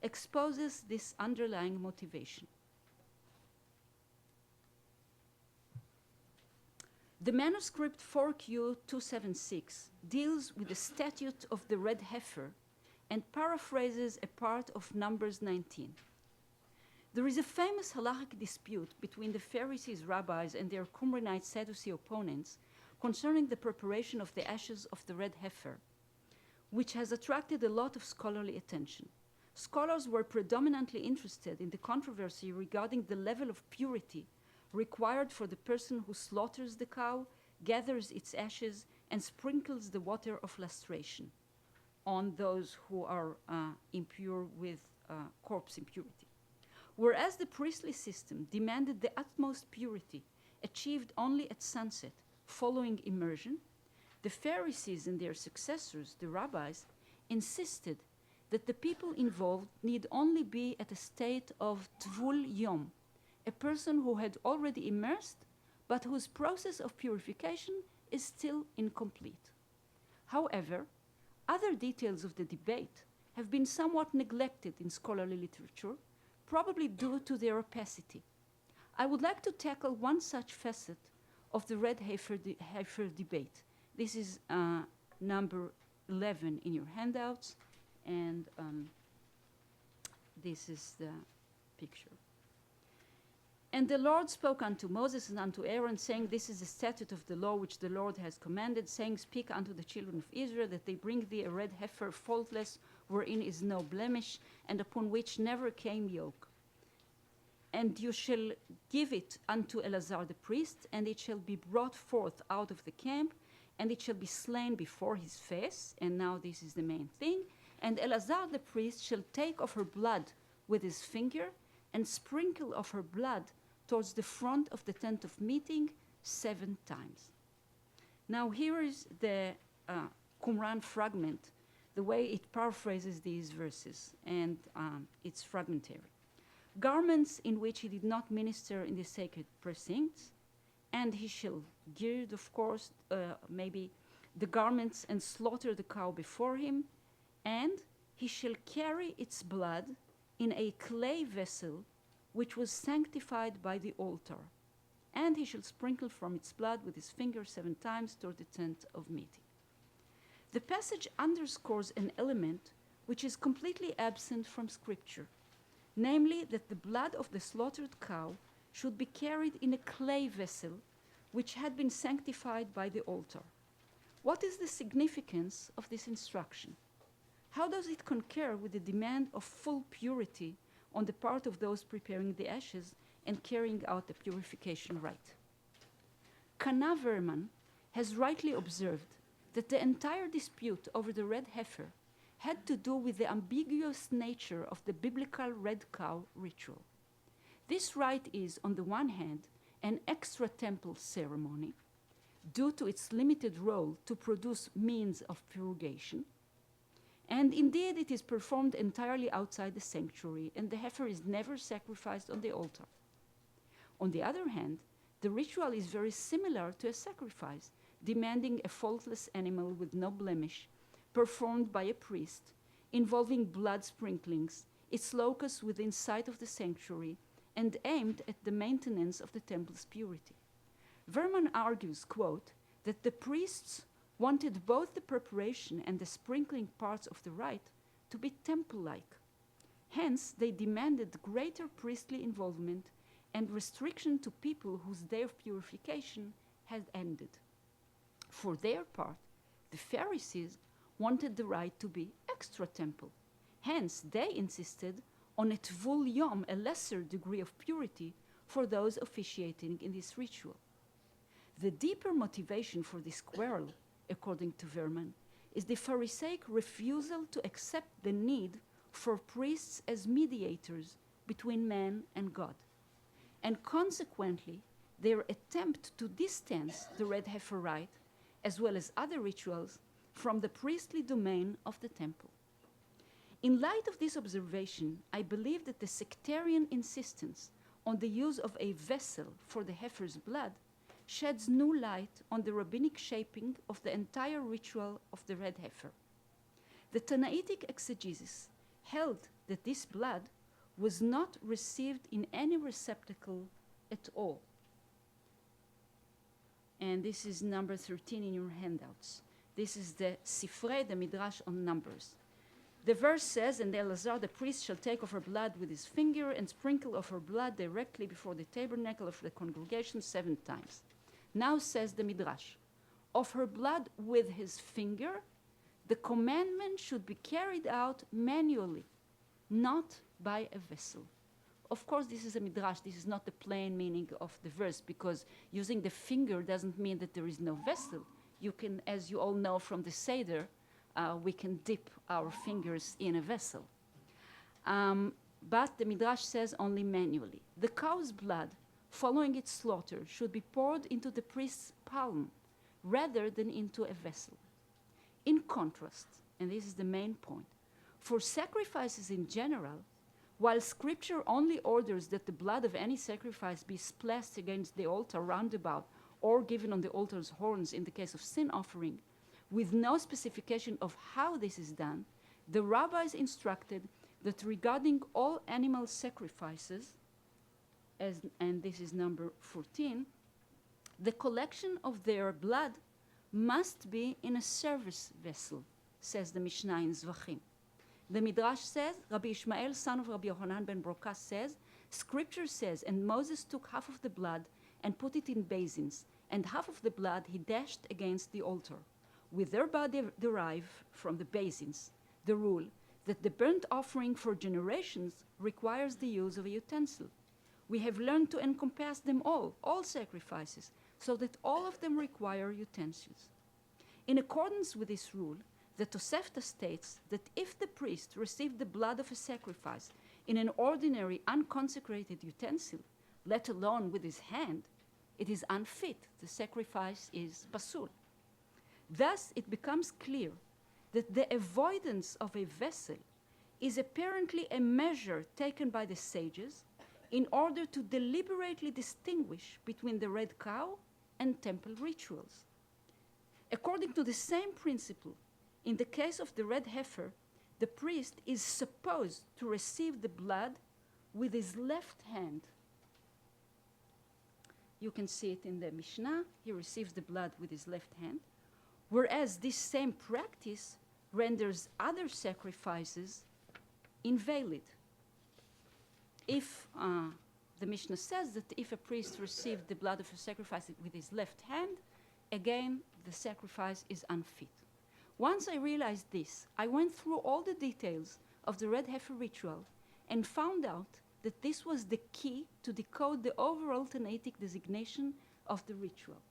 exposes this underlying motivation. The manuscript 4Q276 deals with the statute of the red heifer and paraphrases a part of Numbers 19. There is a famous halachic dispute between the Pharisees, rabbis, and their Qumranite Sadducee opponents concerning the preparation of the ashes of the red heifer, which has attracted a lot of scholarly attention. Scholars were predominantly interested in the controversy regarding the level of purity required for the person who slaughters the cow, gathers its ashes, and sprinkles the water of lustration on those who are impure with corpse impurity. Whereas the priestly system demanded the utmost purity, achieved only at sunset, following immersion, the Pharisees and their successors, the rabbis, insisted that the people involved need only be at a state of tvul yom, a person who had already immersed, but whose process of purification is still incomplete. However, other details of the debate have been somewhat neglected in scholarly literature, probably due to their opacity. I would like to tackle one such facet of the red heifer debate. This is number 11 in your handouts, and this is the picture. And the Lord spoke unto Moses and unto Aaron, saying, This is the statute of the law which the Lord has commanded, saying, Speak unto the children of Israel, that they bring thee a red heifer faultless, wherein is no blemish, and upon which never came yoke. And you shall give it unto Eleazar the priest, and it shall be brought forth out of the camp, and it shall be slain before his face. And now this is the main thing. And Eleazar the priest shall take of her blood with his finger, and sprinkle of her blood towards the front of the tent of meeting 7 times. Now here is the Qumran fragment, the way it paraphrases these verses, and it's fragmentary. Garments in which he did not minister in the sacred precincts, and he shall gird, of course, maybe the garments and slaughter the cow before him, and he shall carry its blood in a clay vessel which was sanctified by the altar, and he shall sprinkle from its blood with his finger 7 times toward the tent of meeting. The passage underscores an element which is completely absent from Scripture, namely that the blood of the slaughtered cow should be carried in a clay vessel which had been sanctified by the altar. What is the significance of this instruction? How does it concur with the demand of full purity on the part of those preparing the ashes and carrying out the purification rite? Kana Verman has rightly observed that the entire dispute over the red heifer had to do with the ambiguous nature of the biblical red cow ritual. This rite is, on the one hand, an extra-temple ceremony, due to its limited role to produce means of purgation, and indeed it is performed entirely outside the sanctuary, and the heifer is never sacrificed on the altar. On the other hand, the ritual is very similar to a sacrifice, demanding a faultless animal with no blemish, performed by a priest, involving blood sprinklings, its locus within sight of the sanctuary, and aimed at the maintenance of the temple's purity. Verman argues, quote, that the priests wanted both the preparation and the sprinkling parts of the rite to be temple-like. Hence, they demanded greater priestly involvement and restriction to people whose day of purification had ended. For their part, the Pharisees wanted the rite to be extra-temple. Hence, they insisted on a tvul yom, a lesser degree of purity for those officiating in this ritual. The deeper motivation for this quarrel, according to Verman, is the Pharisaic refusal to accept the need for priests as mediators between man and God, and consequently their attempt to distance the red heifer rite, as well as other rituals, from the priestly domain of the temple. In light of this observation, I believe that the sectarian insistence on the use of a vessel for the heifer's blood sheds new light on the rabbinic shaping of the entire ritual of the red heifer. The Tanaitic exegesis held that this blood was not received in any receptacle at all. And this is number 13 in your handouts. This is the Sifrei, the Midrash on Numbers. The verse says, and Eleazar the priest shall take of her blood with his finger and sprinkle of her blood directly before the tabernacle of the congregation 7 times. Now says the Midrash, of her blood with his finger, the commandment should be carried out manually, not by a vessel. Of course, this is a Midrash. This is not the plain meaning of the verse, because using the finger doesn't mean that there is no vessel. You can, as you all know from the Seder, we can dip our fingers in a vessel. but the Midrash says only manually. The cow's blood, following its slaughter, should be poured into the priest's palm rather than into a vessel. In contrast, and this is the main point, for sacrifices in general, while Scripture only orders that the blood of any sacrifice be splashed against the altar roundabout or given on the altar's horns in the case of sin offering, with no specification of how this is done, the rabbis instructed that regarding all animal sacrifices, and this is number 14, the collection of their blood must be in a service vessel, says the Mishnah in Zvachim. The Midrash says, Rabbi Ishmael, son of Rabbi Yohanan ben Broka, says, Scripture says, and Moses took half of the blood and put it in basins, and half of the blood he dashed against the altar. We thereby derive from the basins the rule that the burnt offering for generations requires the use of a utensil. We have learned to encompass them all sacrifices, so that all of them require utensils. In accordance with this rule, the Tosefta states that if the priest received the blood of a sacrifice in an ordinary unconsecrated utensil, let alone with his hand, it is unfit. The sacrifice is pasul. Thus, it becomes clear that the avoidance of a vessel is apparently a measure taken by the sages in order to deliberately distinguish between the red cow and temple rituals. According to the same principle, in the case of the red heifer, the priest is supposed to receive the blood with his left hand. You can see it in the Mishnah. He receives the blood with his left hand, whereas this same practice renders other sacrifices invalid. If the Mishnah says that if a priest received the blood of a sacrifice with his left hand, again, the sacrifice is unfit. Once I realized this, I went through all the details of the red heifer ritual and found out that this was the key to decode the overall Tanaitic designation of the ritual.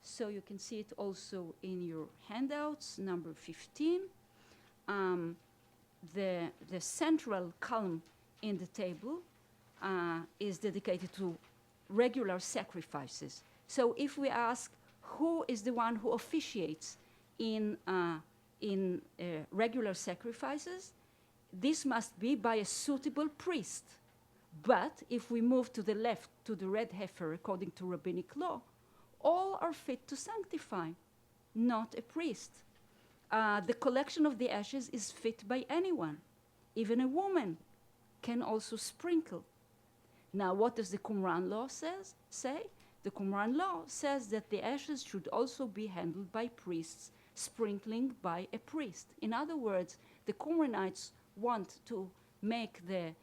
So you can see it also in your handouts, number 15. The central column in the table is dedicated to regular sacrifices. So if we ask who is the one who officiates in regular sacrifices, this must be by a suitable priest. But if we move to the left to the red heifer, according to rabbinic law, all are fit to sanctify, not a priest. The collection of the ashes is fit by anyone. Even a woman can also sprinkle. Now, what does the Qumran law say? The Qumran law says that the ashes should also be handled by priests, sprinkling by a priest. In other words, the Qumranites want to make the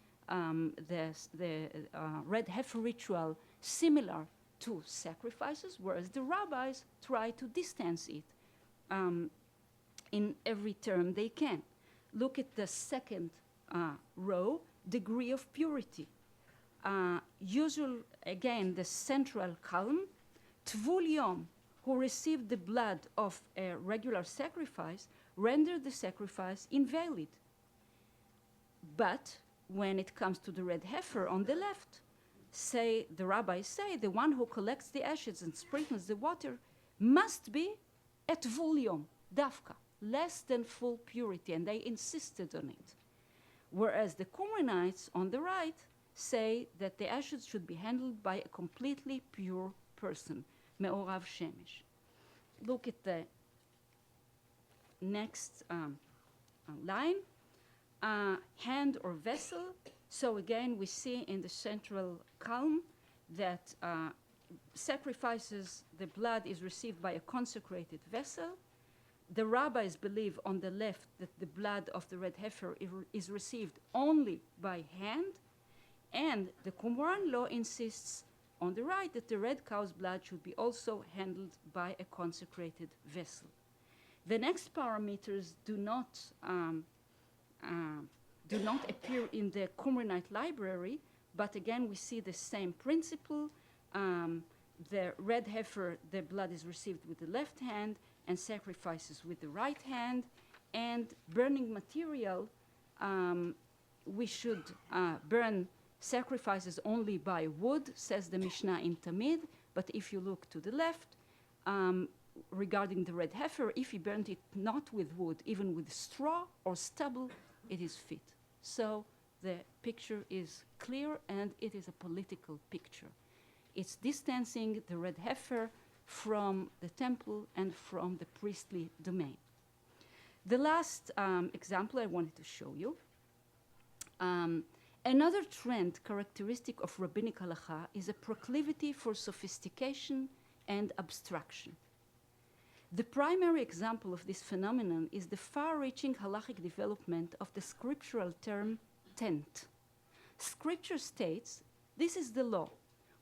red heifer ritual similar to sacrifices, whereas the rabbis try to distance it in every term they can. Look at the second row, degree of purity. Again, the central column, Tvul Yom, who received the blood of a regular sacrifice, rendered the sacrifice invalid. But when it comes to the red heifer on the left, the rabbis say, the one who collects the ashes and sprinkles the water must be at Tvul Yom, dafka, less than full purity, and they insisted on it. Whereas the Qumranites on the right say that the ashes should be handled by a completely pure person, me'orav shemesh. Look at the next line, hand or vessel. So again, we see in the central column that sacrifices, the blood is received by a consecrated vessel. The rabbis believe on the left that the blood of the red heifer is received only by hand, and the Qumran law insists on the right that the red cow's blood should be also handled by a consecrated vessel. The next parameters do not appear in the Qumranite library, but again we see the same principle. The red heifer, the blood is received with the left hand and sacrifices with the right hand, and burning material we should burn sacrifices only by wood, says the Mishnah in Tamid. But if you look to the left, regarding the red heifer, if he burned it not with wood, even with straw or stubble, it is fit. So the picture is clear, and it is a political picture. It's distancing the red heifer from the temple and from the priestly domain. The last example I wanted to show you, another trend characteristic of rabbinic halacha is a proclivity for sophistication and abstraction. The primary example of this phenomenon is the far-reaching halachic development of the scriptural term tent. Scripture states, this is the law.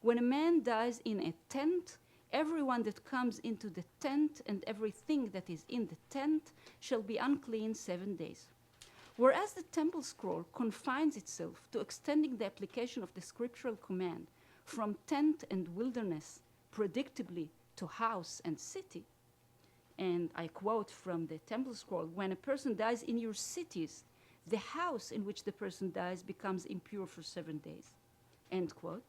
When a man dies in a tent, everyone that comes into the tent and everything that is in the tent shall be unclean 7 days. Whereas the temple scroll confines itself to extending the application of the scriptural command from tent and wilderness predictably to house and city, and I quote from the temple scroll, when a person dies in your cities, the house in which the person dies becomes impure for 7 days, end quote.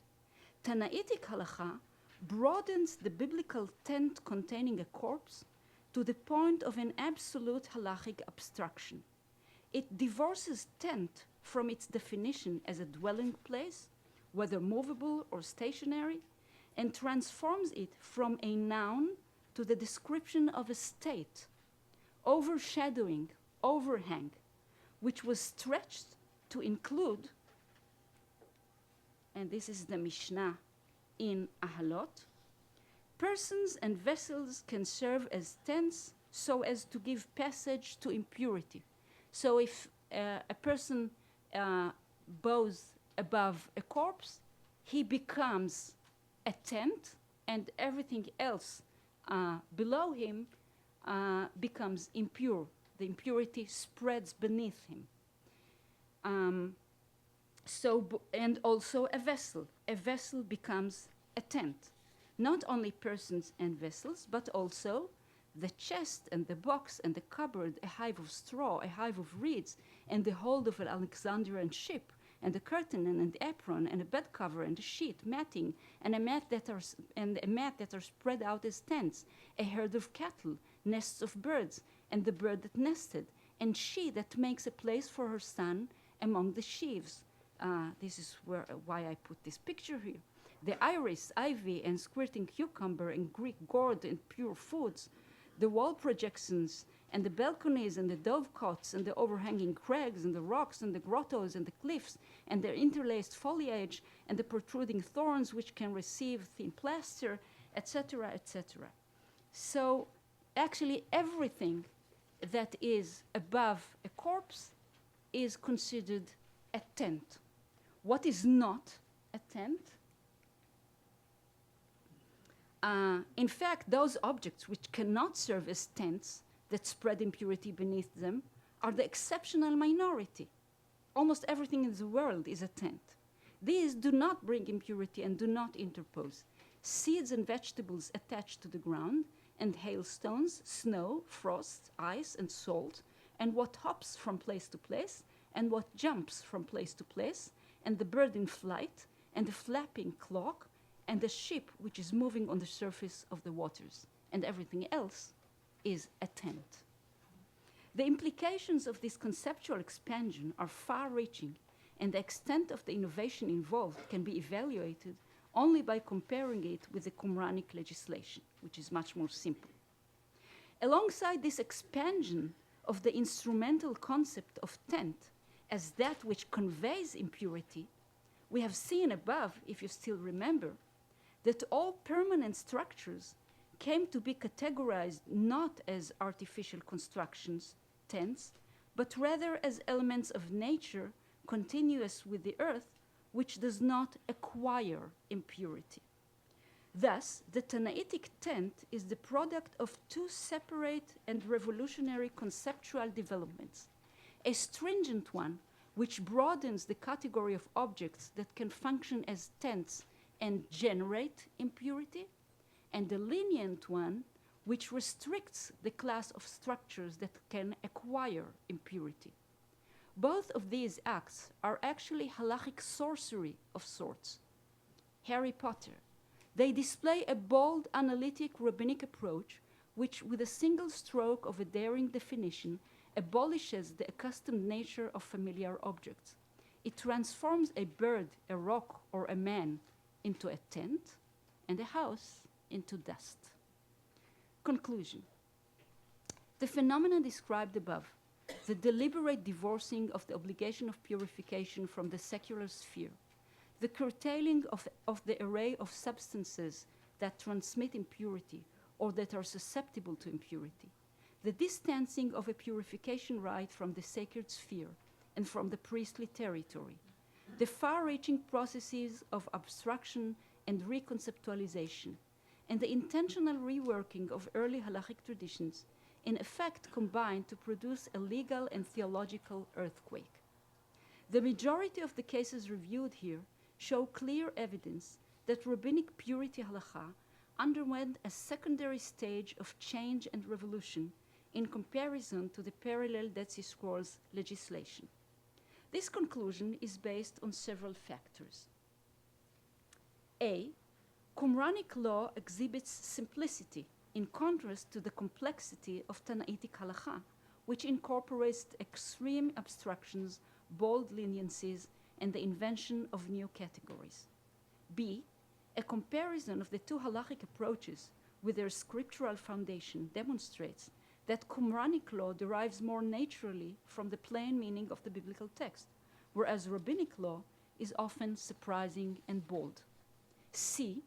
Tanaitic halacha broadens the biblical tent containing a corpse to the point of an absolute halachic abstraction. It divorces tent from its definition as a dwelling place, whether movable or stationary, and transforms it from a noun to the description of a state, overshadowing, overhang, which was stretched to include, and this is the Mishnah in Ahalot, persons and vessels can serve as tents so as to give passage to impurity. So if a person bows above a corpse, he becomes a tent, and everything else below him becomes impure. The impurity spreads beneath him. And also a vessel. A vessel becomes a tent. Not only persons and vessels, but also the chest and the box and the cupboard, a hive of straw, a hive of reeds, and the hold of an Alexandrian ship, and the curtain and the apron, and a bed cover and a sheet, matting, and a mat that are spread out as tents, a herd of cattle, nests of birds, and the bird that nested, and she that makes a place for her son among the sheaves. This is why I put this picture here. The iris, ivy, and squirting cucumber, and Greek gourd and pure foods, the wall projections, and the balconies, and the dovecots, and the overhanging crags, and the rocks, and the grottos, and the cliffs, and their interlaced foliage, and the protruding thorns which can receive thin plaster, etc., etc. So actually everything that is above a corpse is considered a tent. What is not a tent? In fact, those objects which cannot serve as tents that spread impurity beneath them are the exceptional minority. Almost everything in the world is a tent. These do not bring impurity and do not interpose. Seeds and vegetables attached to the ground, and hailstones, snow, frost, ice, and salt, and what hops from place to place, and what jumps from place to place, and the bird in flight, and the flapping clock, and the ship which is moving on the surface of the waters, and everything else is a tent. The implications of this conceptual expansion are far-reaching, and the extent of the innovation involved can be evaluated only by comparing it with the Qumranic legislation, which is much more simple. Alongside this expansion of the instrumental concept of tent as that which conveys impurity, we have seen above, if you still remember, that all permanent structures came to be categorized not as artificial constructions, tents, but rather as elements of nature continuous with the earth, which does not acquire impurity. Thus, the Tanaitic tent is the product of two separate and revolutionary conceptual developments. A stringent one, which broadens the category of objects that can function as tents and generate impurity, and a lenient one, which restricts the class of structures that can acquire impurity. Both of these acts are actually halachic sorcery of sorts. Harry Potter. They display a bold, analytic, rabbinic approach which, with a single stroke of a daring definition, abolishes the accustomed nature of familiar objects. It transforms a bird, a rock, or a man into a tent, and a house into dust. Conclusion. The phenomena described above, the deliberate divorcing of the obligation of purification from the secular sphere, the curtailing of the array of substances that transmit impurity or that are susceptible to impurity, the distancing of a purification rite from the sacred sphere and from the priestly territory, the far-reaching processes of abstraction and reconceptualization, and the intentional reworking of early halachic traditions in effect combine to produce a legal and theological earthquake. The majority of the cases reviewed here show clear evidence that rabbinic purity halacha underwent a secondary stage of change and revolution in comparison to the parallel Dead Sea Scrolls legislation. This conclusion is based on several factors. A. Qumranic law exhibits simplicity in contrast to the complexity of Tanaitic halacha, which incorporates extreme abstractions, bold leniencies, and the invention of new categories. B. A comparison of the two halachic approaches with their scriptural foundation demonstrates that Qumranic law derives more naturally from the plain meaning of the biblical text, whereas rabbinic law is often surprising and bold. C.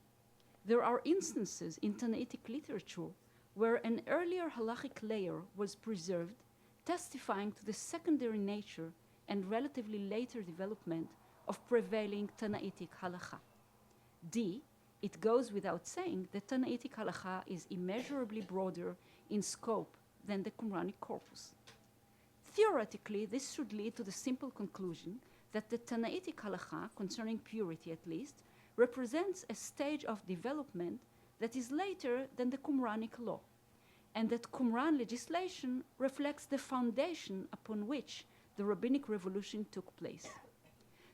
There are instances in Tanaitic literature where an earlier halachic layer was preserved, testifying to the secondary nature and relatively later development of prevailing Tanaitic halacha. D. It goes without saying that Tanaitic halacha is immeasurably broader in scope than the Qumranic corpus. Theoretically, this should lead to the simple conclusion that the Tanaitic halacha, concerning purity at least, represents a stage of development that is later than the Qumranic law, and that Qumran legislation reflects the foundation upon which the rabbinic revolution took place.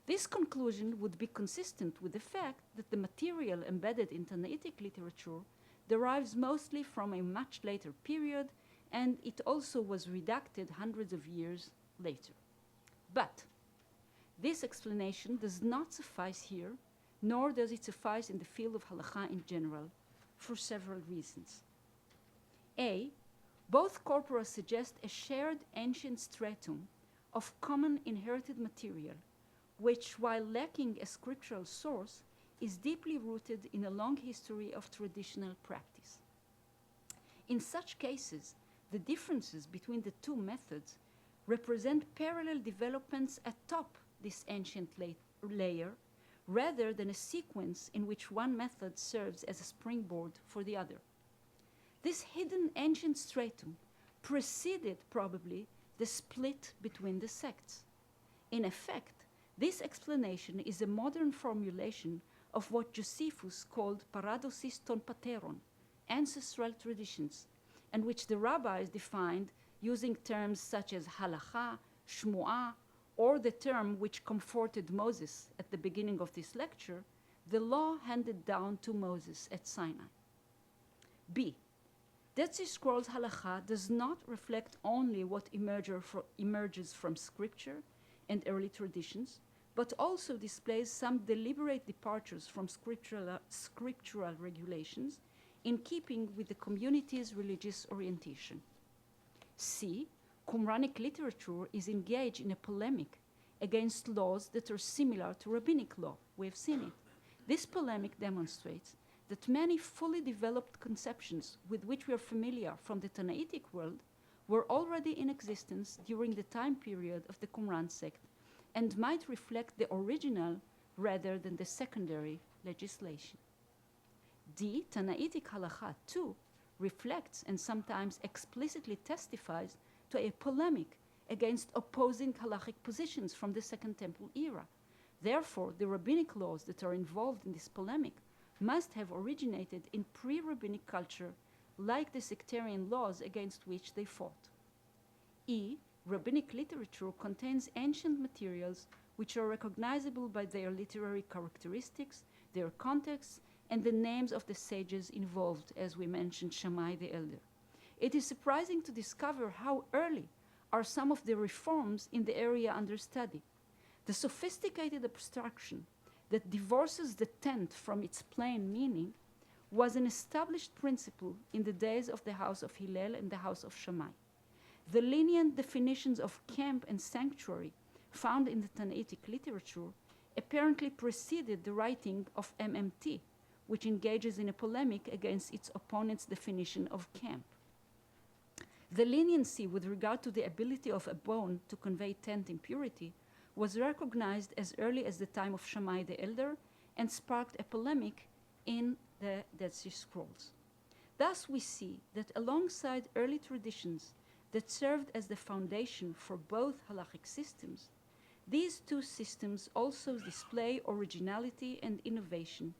This conclusion would be consistent with the fact that the material embedded in Tanaitic literature derives mostly from a much later period, and it also was redacted hundreds of years later. But this explanation does not suffice here, nor does it suffice in the field of halacha in general, for several reasons. A. Both corpora suggest a shared ancient stratum of common inherited material, which, while lacking a scriptural source, is deeply rooted in a long history of traditional practice. In such cases, the differences between the two methods represent parallel developments atop this ancient layer, rather than a sequence in which one method serves as a springboard for the other. This hidden ancient stratum preceded probably the split between the sects. In effect, this explanation is a modern formulation of what Josephus called paradosis ton pateron, ancestral traditions, and which the rabbis defined using terms such as halacha, shmu'ah, or the term which comforted Moses at the beginning of this lecture, the law handed down to Moses at Sinai. B. Dead Sea Scrolls halacha does not reflect only what emerges from scripture and early traditions, but also displays some deliberate departures from scriptural regulations in keeping with the community's religious orientation. C. Qumranic literature is engaged in a polemic against laws that are similar to rabbinic law. We have seen it. This polemic demonstrates that many fully developed conceptions with which we are familiar from the Tanaitic world were already in existence during the time period of the Qumran sect and might reflect the original rather than the secondary legislation. D. Tanaitic halacha, too, reflects and sometimes explicitly testifies to a polemic against opposing halachic positions from the Second Temple era. Therefore, the rabbinic laws that are involved in this polemic must have originated in pre-rabbinic culture, like the sectarian laws against which they fought. E. rabbinic literature contains ancient materials which are recognizable by their literary characteristics, their contexts, and the names of the sages involved, as we mentioned Shammai the Elder. It is surprising to discover how early are some of the reforms in the area under study. The sophisticated abstraction that divorces the tent from its plain meaning was an established principle in the days of the house of Hillel and the house of Shammai. The lenient definitions of camp and sanctuary found in the Tannaitic literature apparently preceded the writing of MMT, which engages in a polemic against its opponent's definition of camp. The leniency with regard to the ability of a bone to convey tent impurity was recognized as early as the time of Shammai the Elder and sparked a polemic in the Dead Sea Scrolls. Thus we see that alongside early traditions that served as the foundation for both halachic systems, these two systems also display originality and innovation,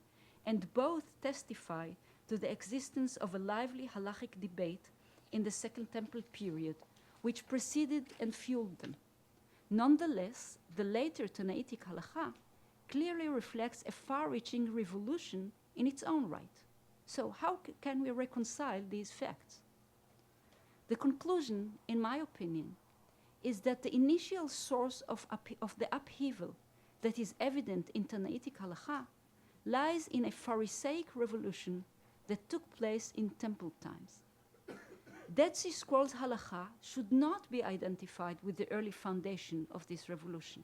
and both testify to the existence of a lively halachic debate in the Second Temple period, which preceded and fueled them. Nonetheless, the later Tannaitic halacha clearly reflects a far-reaching revolution in its own right. So how can we reconcile these facts? The conclusion, in my opinion, is that the initial source of the upheaval that is evident in Tannaitic halacha lies in a Pharisaic revolution that took place in temple times. Dead Sea Scrolls halacha should not be identified with the early foundation of this revolution.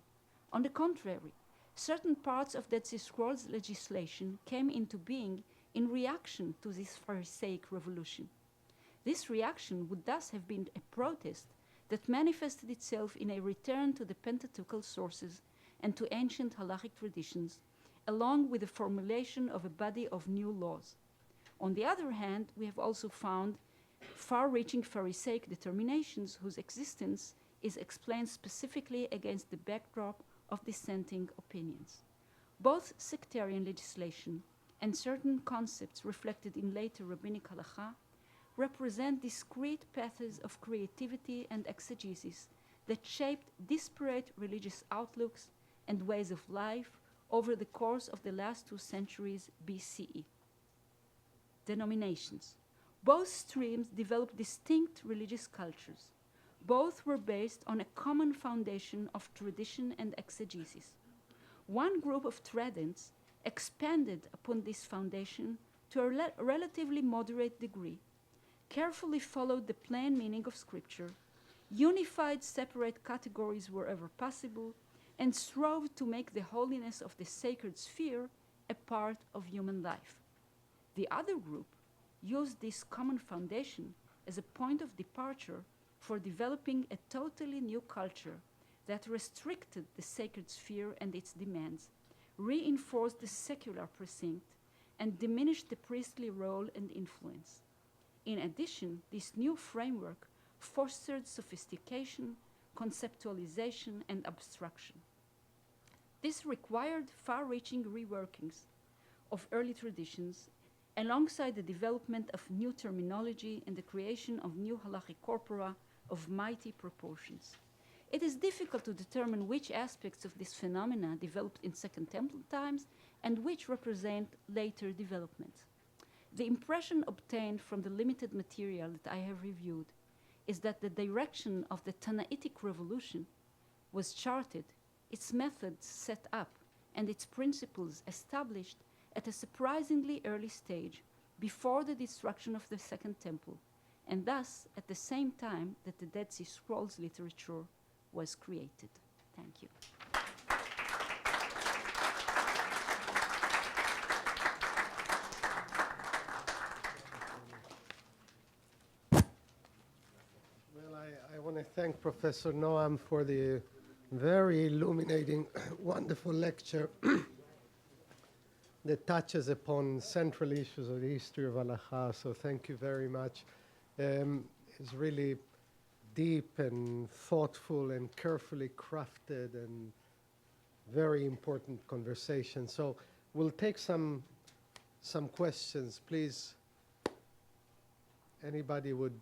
On the contrary, certain parts of Dead Sea Scrolls legislation came into being in reaction to this Pharisaic revolution. This reaction would thus have been a protest that manifested itself in a return to the Pentateuchal sources and to ancient halachic traditions, along with the formulation of a body of new laws. On the other hand, we have also found far-reaching Pharisaic determinations whose existence is explained specifically against the backdrop of dissenting opinions. Both sectarian legislation and certain concepts reflected in later rabbinic halacha represent discrete paths of creativity and exegesis that shaped disparate religious outlooks and ways of life over the course of the last 2 centuries BCE. Denominations. Both streams developed distinct religious cultures. Both were based on a common foundation of tradition and exegesis. One group of tradiants expanded upon this foundation to a relatively moderate degree, carefully followed the plain meaning of Scripture, unified separate categories wherever possible, and strove to make the holiness of the sacred sphere a part of human life. The other group used this common foundation as a point of departure for developing a totally new culture that restricted the sacred sphere and its demands, reinforced the secular precinct, and diminished the priestly role and influence. In addition, this new framework fostered sophistication, conceptualization, and abstraction. This required far-reaching reworkings of early traditions alongside the development of new terminology and the creation of new halachic corpora of mighty proportions. It is difficult to determine which aspects of this phenomena developed in Second Temple times and which represent later developments. The impression obtained from the limited material that I have reviewed is that the direction of the Tannaitic revolution was charted, its methods set up, and its principles established at a surprisingly early stage before the destruction of the Second Temple, and thus at the same time that the Dead Sea Scrolls literature was created. Thank you. Well, I want to thank Professor Noam for the very illuminating, wonderful lecture that touches upon central issues of the history of halacha. So thank you very much. It's really deep and thoughtful and carefully crafted and very important conversation. So we'll take some questions. Please, anybody would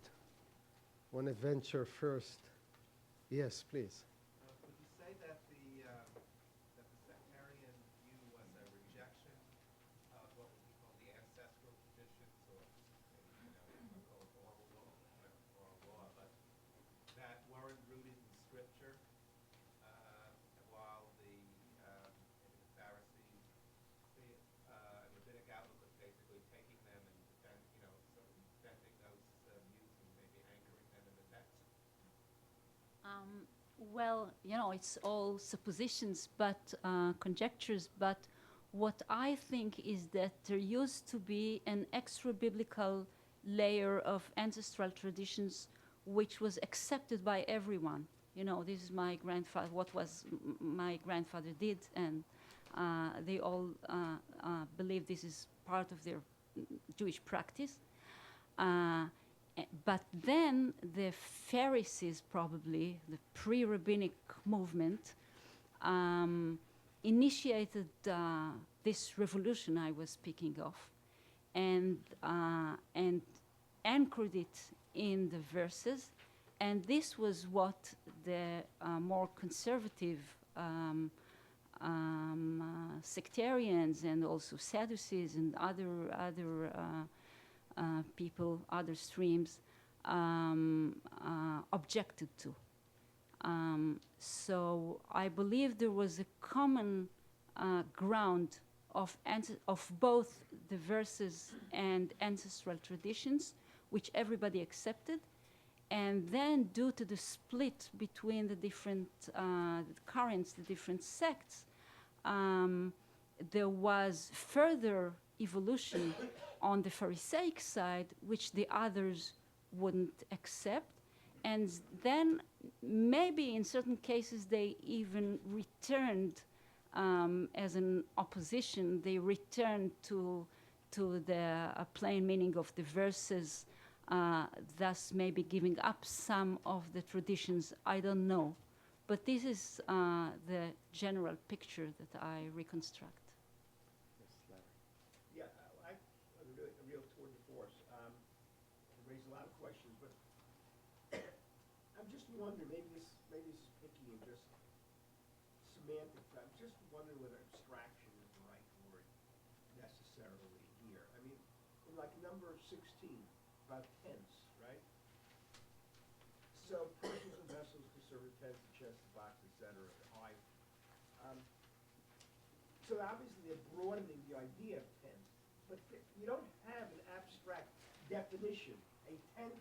want to venture first? Yes, please. Would you say that the sectarian view was a rejection of what would be called the ancestral traditions, or maybe, call it oral law, but that weren't rooted in scripture, while maybe the Pharisees, the rabbinic outlook was basically taking them and sort of defending those views and maybe anchoring them in the text? Well, it's all suppositions, but conjectures. But what I think is that there used to be an extra-biblical layer of ancestral traditions which was accepted by everyone. This is my grandfather, what was my grandfather did, and they all believe this is part of their Jewish practice. But then the Pharisees, probably, the pre-rabbinic movement, initiated this revolution I was speaking of, and anchored it in the verses. And this was what the more conservative sectarians and also Sadducees and other people, other streams, objected to. So I believe there was a common ground of both the verses and ancestral traditions, which everybody accepted. And then, due to the split between the different currents, the different sects, there was further evolution on the Pharisaic side, which the others wouldn't accept. And then maybe in certain cases they even returned as an opposition. They returned to the plain meaning of the verses, thus maybe giving up some of the traditions. I don't know. But this is the general picture that I reconstruct. Yeah, a real tour de force. It raised a lot of questions, but I'm just wondering, maybe this is picky and just semantic. I'm just wondering whether abstraction is the right word necessarily here. I mean, in like number 16, about tents, right? So persons and vessels to serve a tent, the chest, the box, etc., the hive. So obviously they're broadening the idea of tent, but you don't have an abstract definition. A tent,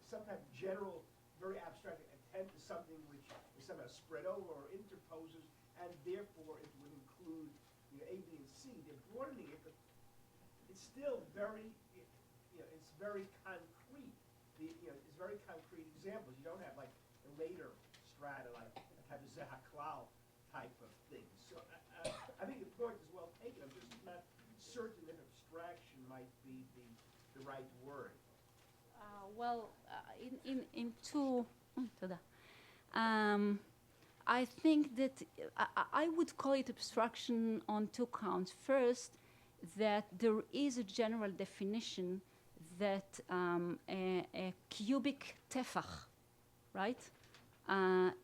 some kind of general, very abstract, a tent is something which is somehow spread over or interposes, and therefore it would include A, B, and C. They're broadening it, but it's still very, it's very concrete. It's very concrete examples. You don't have like a later strata, like a type of Zahaklal type of thing. So I think the point is well taken. I'm just not certain that abstraction might be the right word. In two, I think that I would call it abstraction on two counts. First, that there is a general definition that a cubic tefach, right,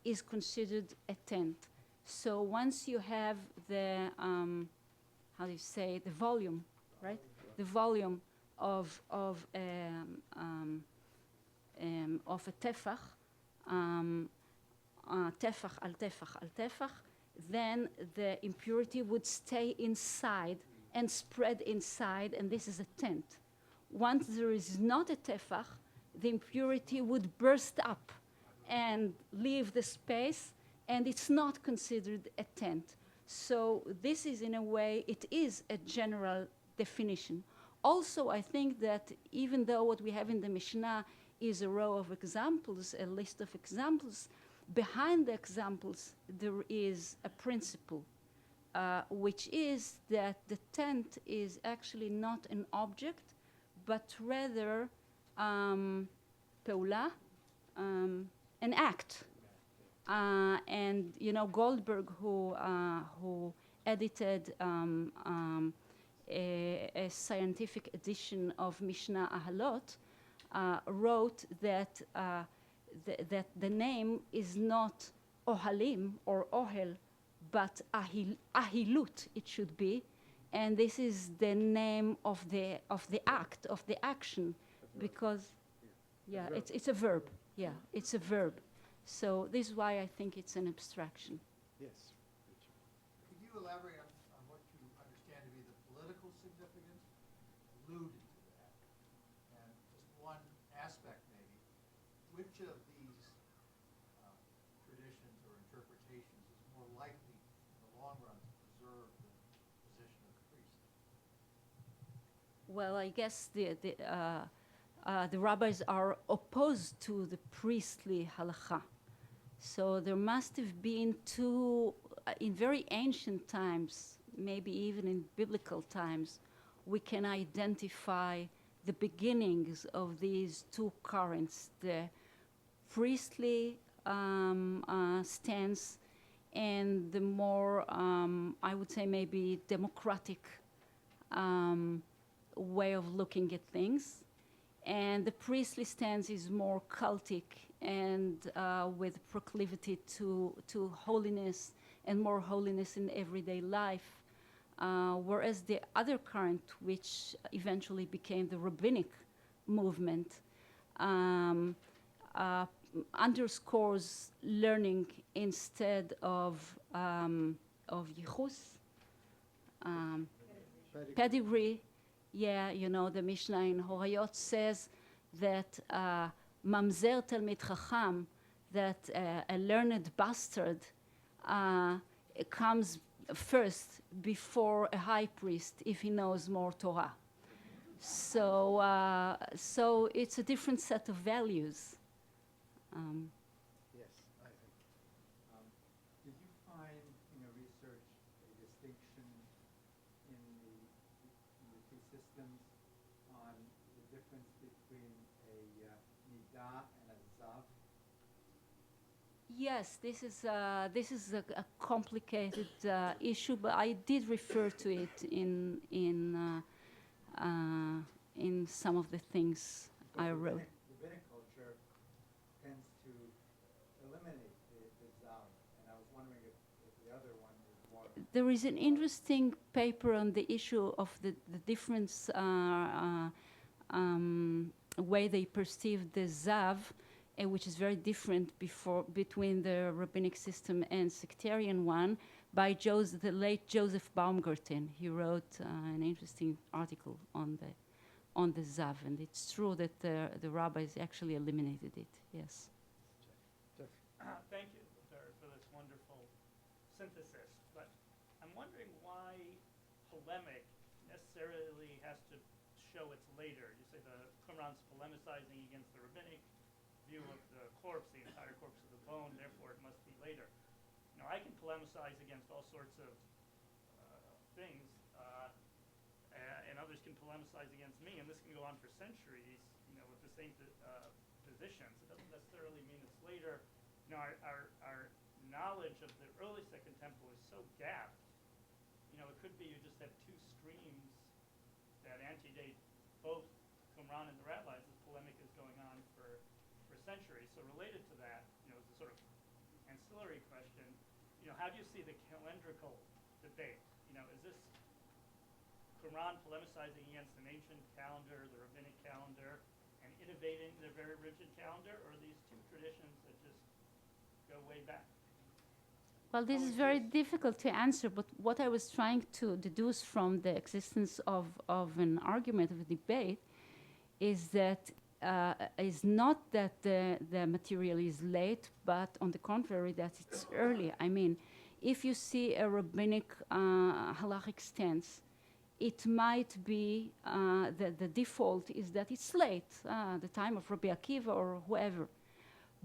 is considered a tent. So once you have the, how do you say, the volume, right, the volume of a tefach, tefach al tefach al tefach, then the impurity would stay inside and spread inside, and this is a tent. Once there is not a tefach, the impurity would burst up and leave the space, and it's not considered a tent. So this is, in a way, it is a general definition. Also, I think that even though what we have in the Mishnah is a row of examples, a list of examples, behind the examples there is a principle, which is that the tent is actually not an object, but rather peula, an act. And Goldberg, who edited a scientific edition of Mishnah Ahalot, wrote that that the name is not Ohalim or Ohel, but Ahilut it should be, and this is the name of the act, of the action, because yeah, it's a verb. Yeah, it's a verb. So this is why I think it's an abstraction. Yes. Could you elaborate on what you understand to be the political significance? Alluded to that. And just one aspect maybe, which of these traditions or interpretations is more likely in the long run to preserve the position of the priest? Well, I guess the rabbis are opposed to the priestly halacha. So there must have been two, in very ancient times, maybe even in biblical times, we can identify the beginnings of these two currents, the priestly stance and the more, I would say maybe democratic way of looking at things. And the priestly stance is more cultic and with proclivity to holiness and more holiness in everyday life. Whereas the other current, which eventually became the Rabbinic movement, underscores learning instead of yichus, pedigree. Yeah, you know, the Mishnah in Horayot says that mamzer talmid chacham, that a learned bastard comes first before a high priest if he knows more Torah. So, so it's a different set of values. Yes, I think. Did you find in your research a distinction in the two systems on the difference between a nidah and a zav? Yes, this is a complicated issue, but I did refer to it in some of the things I wrote. Rabbinic culture tends to eliminate the zav, and I was wondering if the other one is more. There is an interesting paper on the issue of the difference way they perceive the zav, which is very different between the rabbinic system and sectarian one, by the late Joseph Baumgarten. He wrote an interesting article on the zav, and it's true that the rabbis actually eliminated it. Yes. Thank you for this wonderful synthesis. But I'm wondering why polemic necessarily has to show its later. You say the Qumran's polemicizing against the rabbinic view of the corpse, the entire corpse of the bone, therefore it must be later. You know, I can polemicize against all sorts of things, and others can polemicize against me, and this can go on for centuries, you know, with the same positions. It doesn't necessarily mean it's later. You know, our knowledge of the early Second Temple is so gapped. You know, it could be you just have two streams that antedate both Qumran and the rabbis. This polemic is going on for centuries. So related to that, you know, it's a sort of ancillary question. You know, how do you see the calendrical debate? You know, is this Qumran polemicizing against an ancient calendar, the rabbinic calendar, and innovating their very rigid calendar, or are these two traditions that just go way back? Well, this is very difficult to answer, but what I was trying to deduce from the existence of an argument, of a debate, is that is not that the material is late, but on the contrary, that it's early. I mean, if you see a rabbinic halachic stance, it might be the default is that it's late, the time of Rabbi Akiva or whoever.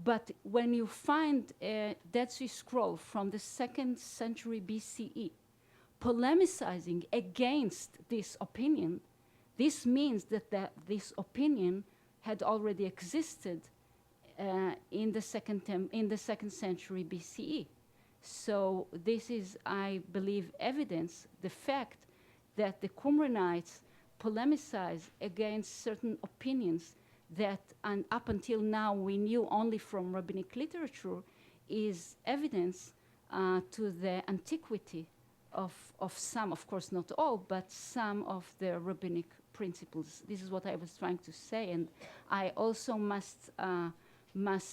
But when you find a Dead Sea Scroll from the 2nd century BCE polemicizing against this opinion, this means that this opinion had already existed in the 2nd century BCE. So this is, I believe, evidence, the fact that the Qumranites polemicize against certain opinions that and up until now we knew only from rabbinic literature, is evidence to the antiquity of some, of course not all, but some of the rabbinic principles. This is what I was trying to say, and I also must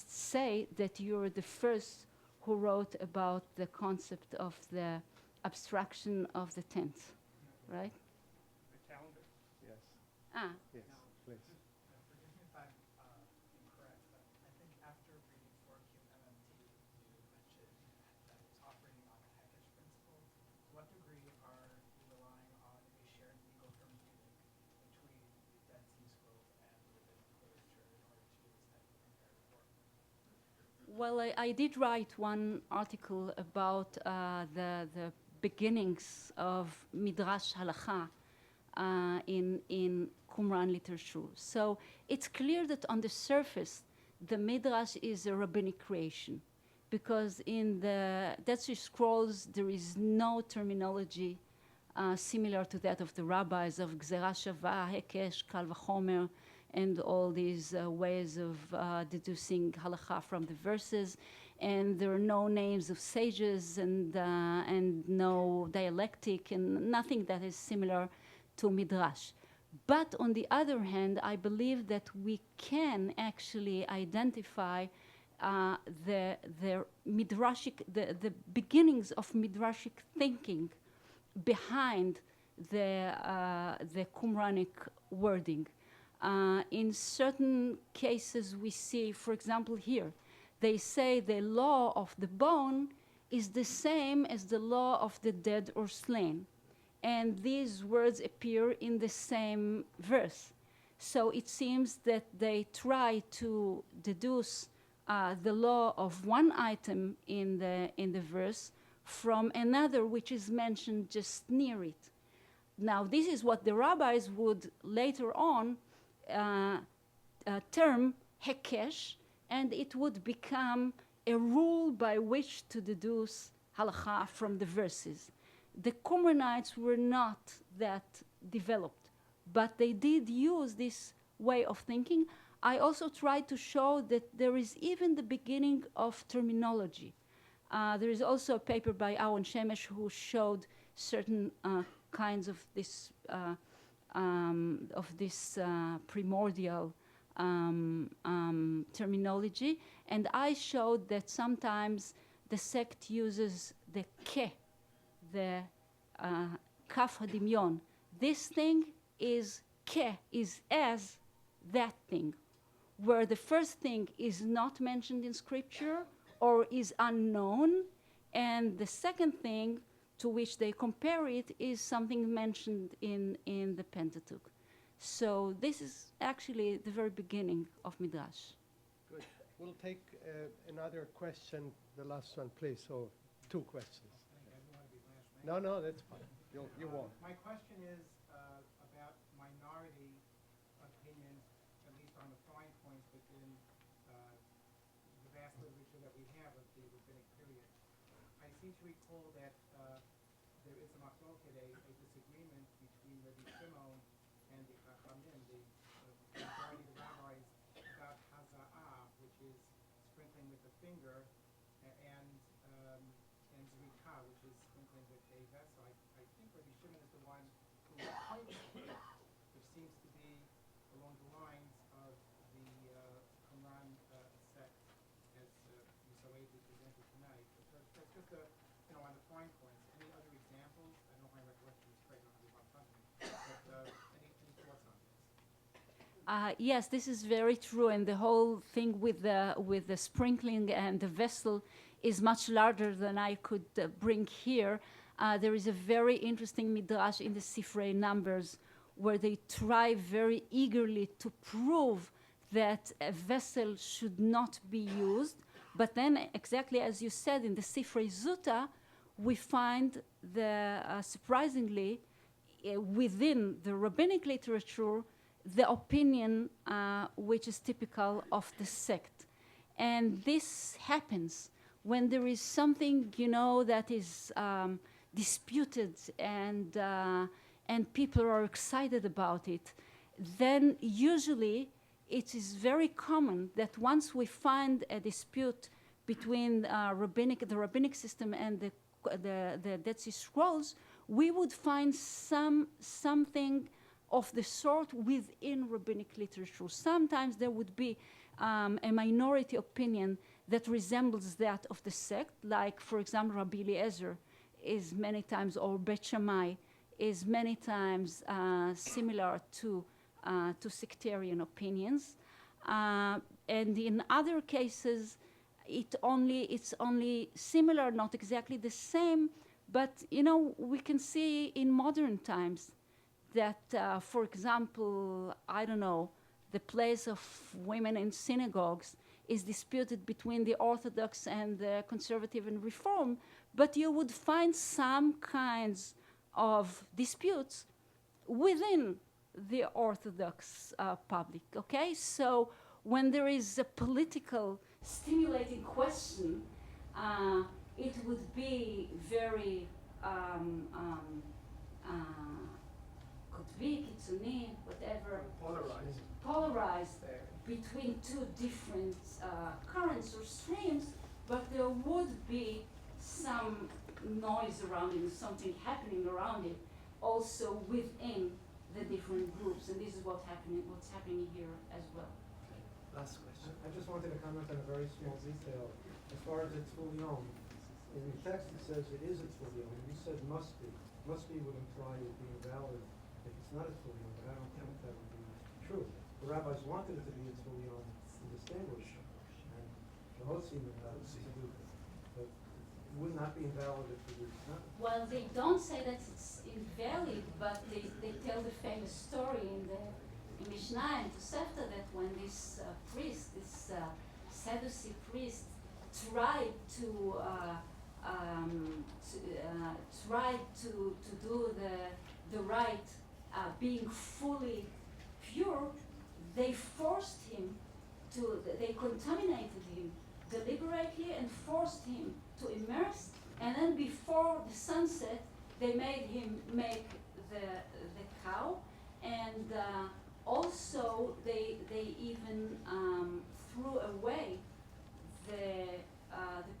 say that you're the first who wrote about the concept of the abstraction of the tenth, right? The calendar. Yes, Ah, yes, please. Forgive me if I'm incorrect, but I think after reading for QMMT, you mentioned that it's operating on a Heckish principle. To what degree are you relying on a shared legal hermeneutic between the Dead Sea Scrolls and rabbinic literature in order to study comparative work? well, I did write one article about the beginnings of Midrash Halacha in Qumran literature. So it's clear that on the surface, the Midrash is a rabbinic creation, because in the Dead Sea Scrolls there is no terminology similar to that of the rabbis of Gzera Shava, Hekesh, Kal Vachomer, and all these ways of deducing halacha from the verses. And there are no names of sages and no dialectic and nothing that is similar to Midrash. But on the other hand, I believe that we can actually identify the midrashic, the beginnings of midrashic thinking behind the Qumranic wording. In certain cases, we see, for example, here, they say the law of the bone is the same as the law of the dead or slain. And these words appear in the same verse. So it seems that they try to deduce the law of one item in the verse from another which is mentioned just near it. Now, this is what the rabbis would later on term hekesh, and it would become a rule by which to deduce halacha from the verses. The Qumranites were not that developed, but they did use this way of thinking. I also tried to show that there is even the beginning of terminology. There is also a paper by Aaron Shemesh who showed certain kinds of this primordial terminology, and I showed that sometimes the sect uses the ke, the kaf hadimyon. This thing is ke, is as that thing, where the first thing is not mentioned in scripture or is unknown, and the second thing to which they compare it is something mentioned in the Pentateuch. So this is actually the very beginning of Midrash. Good. We'll take another question, the last one, please, or two questions. I don't want to be last. No, that's fine. You won't. My question is about minority opinions, at least on the fine points within the vast literature that we have of the rabbinic period. I seem to recall that there is a machloket, a disagreement between Rabbi Shimon and the Chachamim, the majority of the rabbis, about haza'ah, which is sprinkling with the finger, and zrika, which is sprinkling with a vessel. I think Rabbi Shimon is the one who points to it, which seems to be along the lines of the Qumran sect, as you so ably presented tonight. But that's just on the fine points. Any other examples? I know my recollection is great, I don't have it in front of me, but any thoughts on this? Yes, this is very true, and the whole thing with the sprinkling and the vessel is much larger than I could bring here. There is a very interesting midrash in the Sifrei Numbers where they try very eagerly to prove that a vessel should not be used. But then, exactly as you said, in the Sifrei Zuta, we find surprisingly, within the rabbinic literature, the opinion which is typical of the sect. And this happens when there is something, that is disputed and people are excited about it. Then usually it is very common that once we find a dispute between the rabbinic system and the Dead Sea Scrolls, we would find something of the sort within rabbinic literature. Sometimes there would be a minority opinion that resembles that of the sect, like, for example, Rabbi Eliezer is many times, or Bet Shammai is many times similar to sectarian opinions. And in other cases, it's only similar, not exactly the same, but we can see in modern times that, for example, I don't know, the place of women in synagogues is disputed between the Orthodox and the Conservative and Reform, but you would find some kinds of disputes within the Orthodox public, okay? So when there is a political stimulating question, it would be very, could be kitzuni, whatever. Polarized between two different currents or streams, but there would be some noise around it, something happening around it, also within the different groups, and this is what's happening here as well. Last question. I just wanted to comment on a very small detail. As far as it's Tfulion, in the text it says it is a Tfulion, and you said must be. Must be would imply it being valid if it's not a Tfulion, but I don't think that would be true. The rabbis wanted it to be a Tfulion to distinguish, and the Hosim to do this. But it would not be invalid if it was not. Well, they don't say that it's invalid, but they tell the famous story in Mishnah and Tosefta that when this priest, this Sadducee priest, tried to do the rite, being fully pure, they forced him they contaminated him deliberately and forced him to immerse, and then before the sunset, they made him make the cow, and also they even threw away the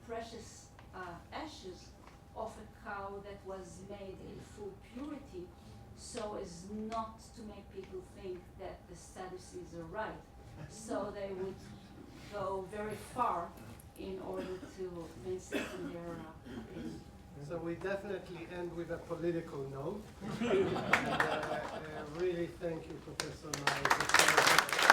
precious ashes of a cow that was made in full purity, so as not to make people think that the Sadducees are right. So they would go very far in order to maintain their opinion. So we definitely end with a political note. And, really thank you, Professor Myers.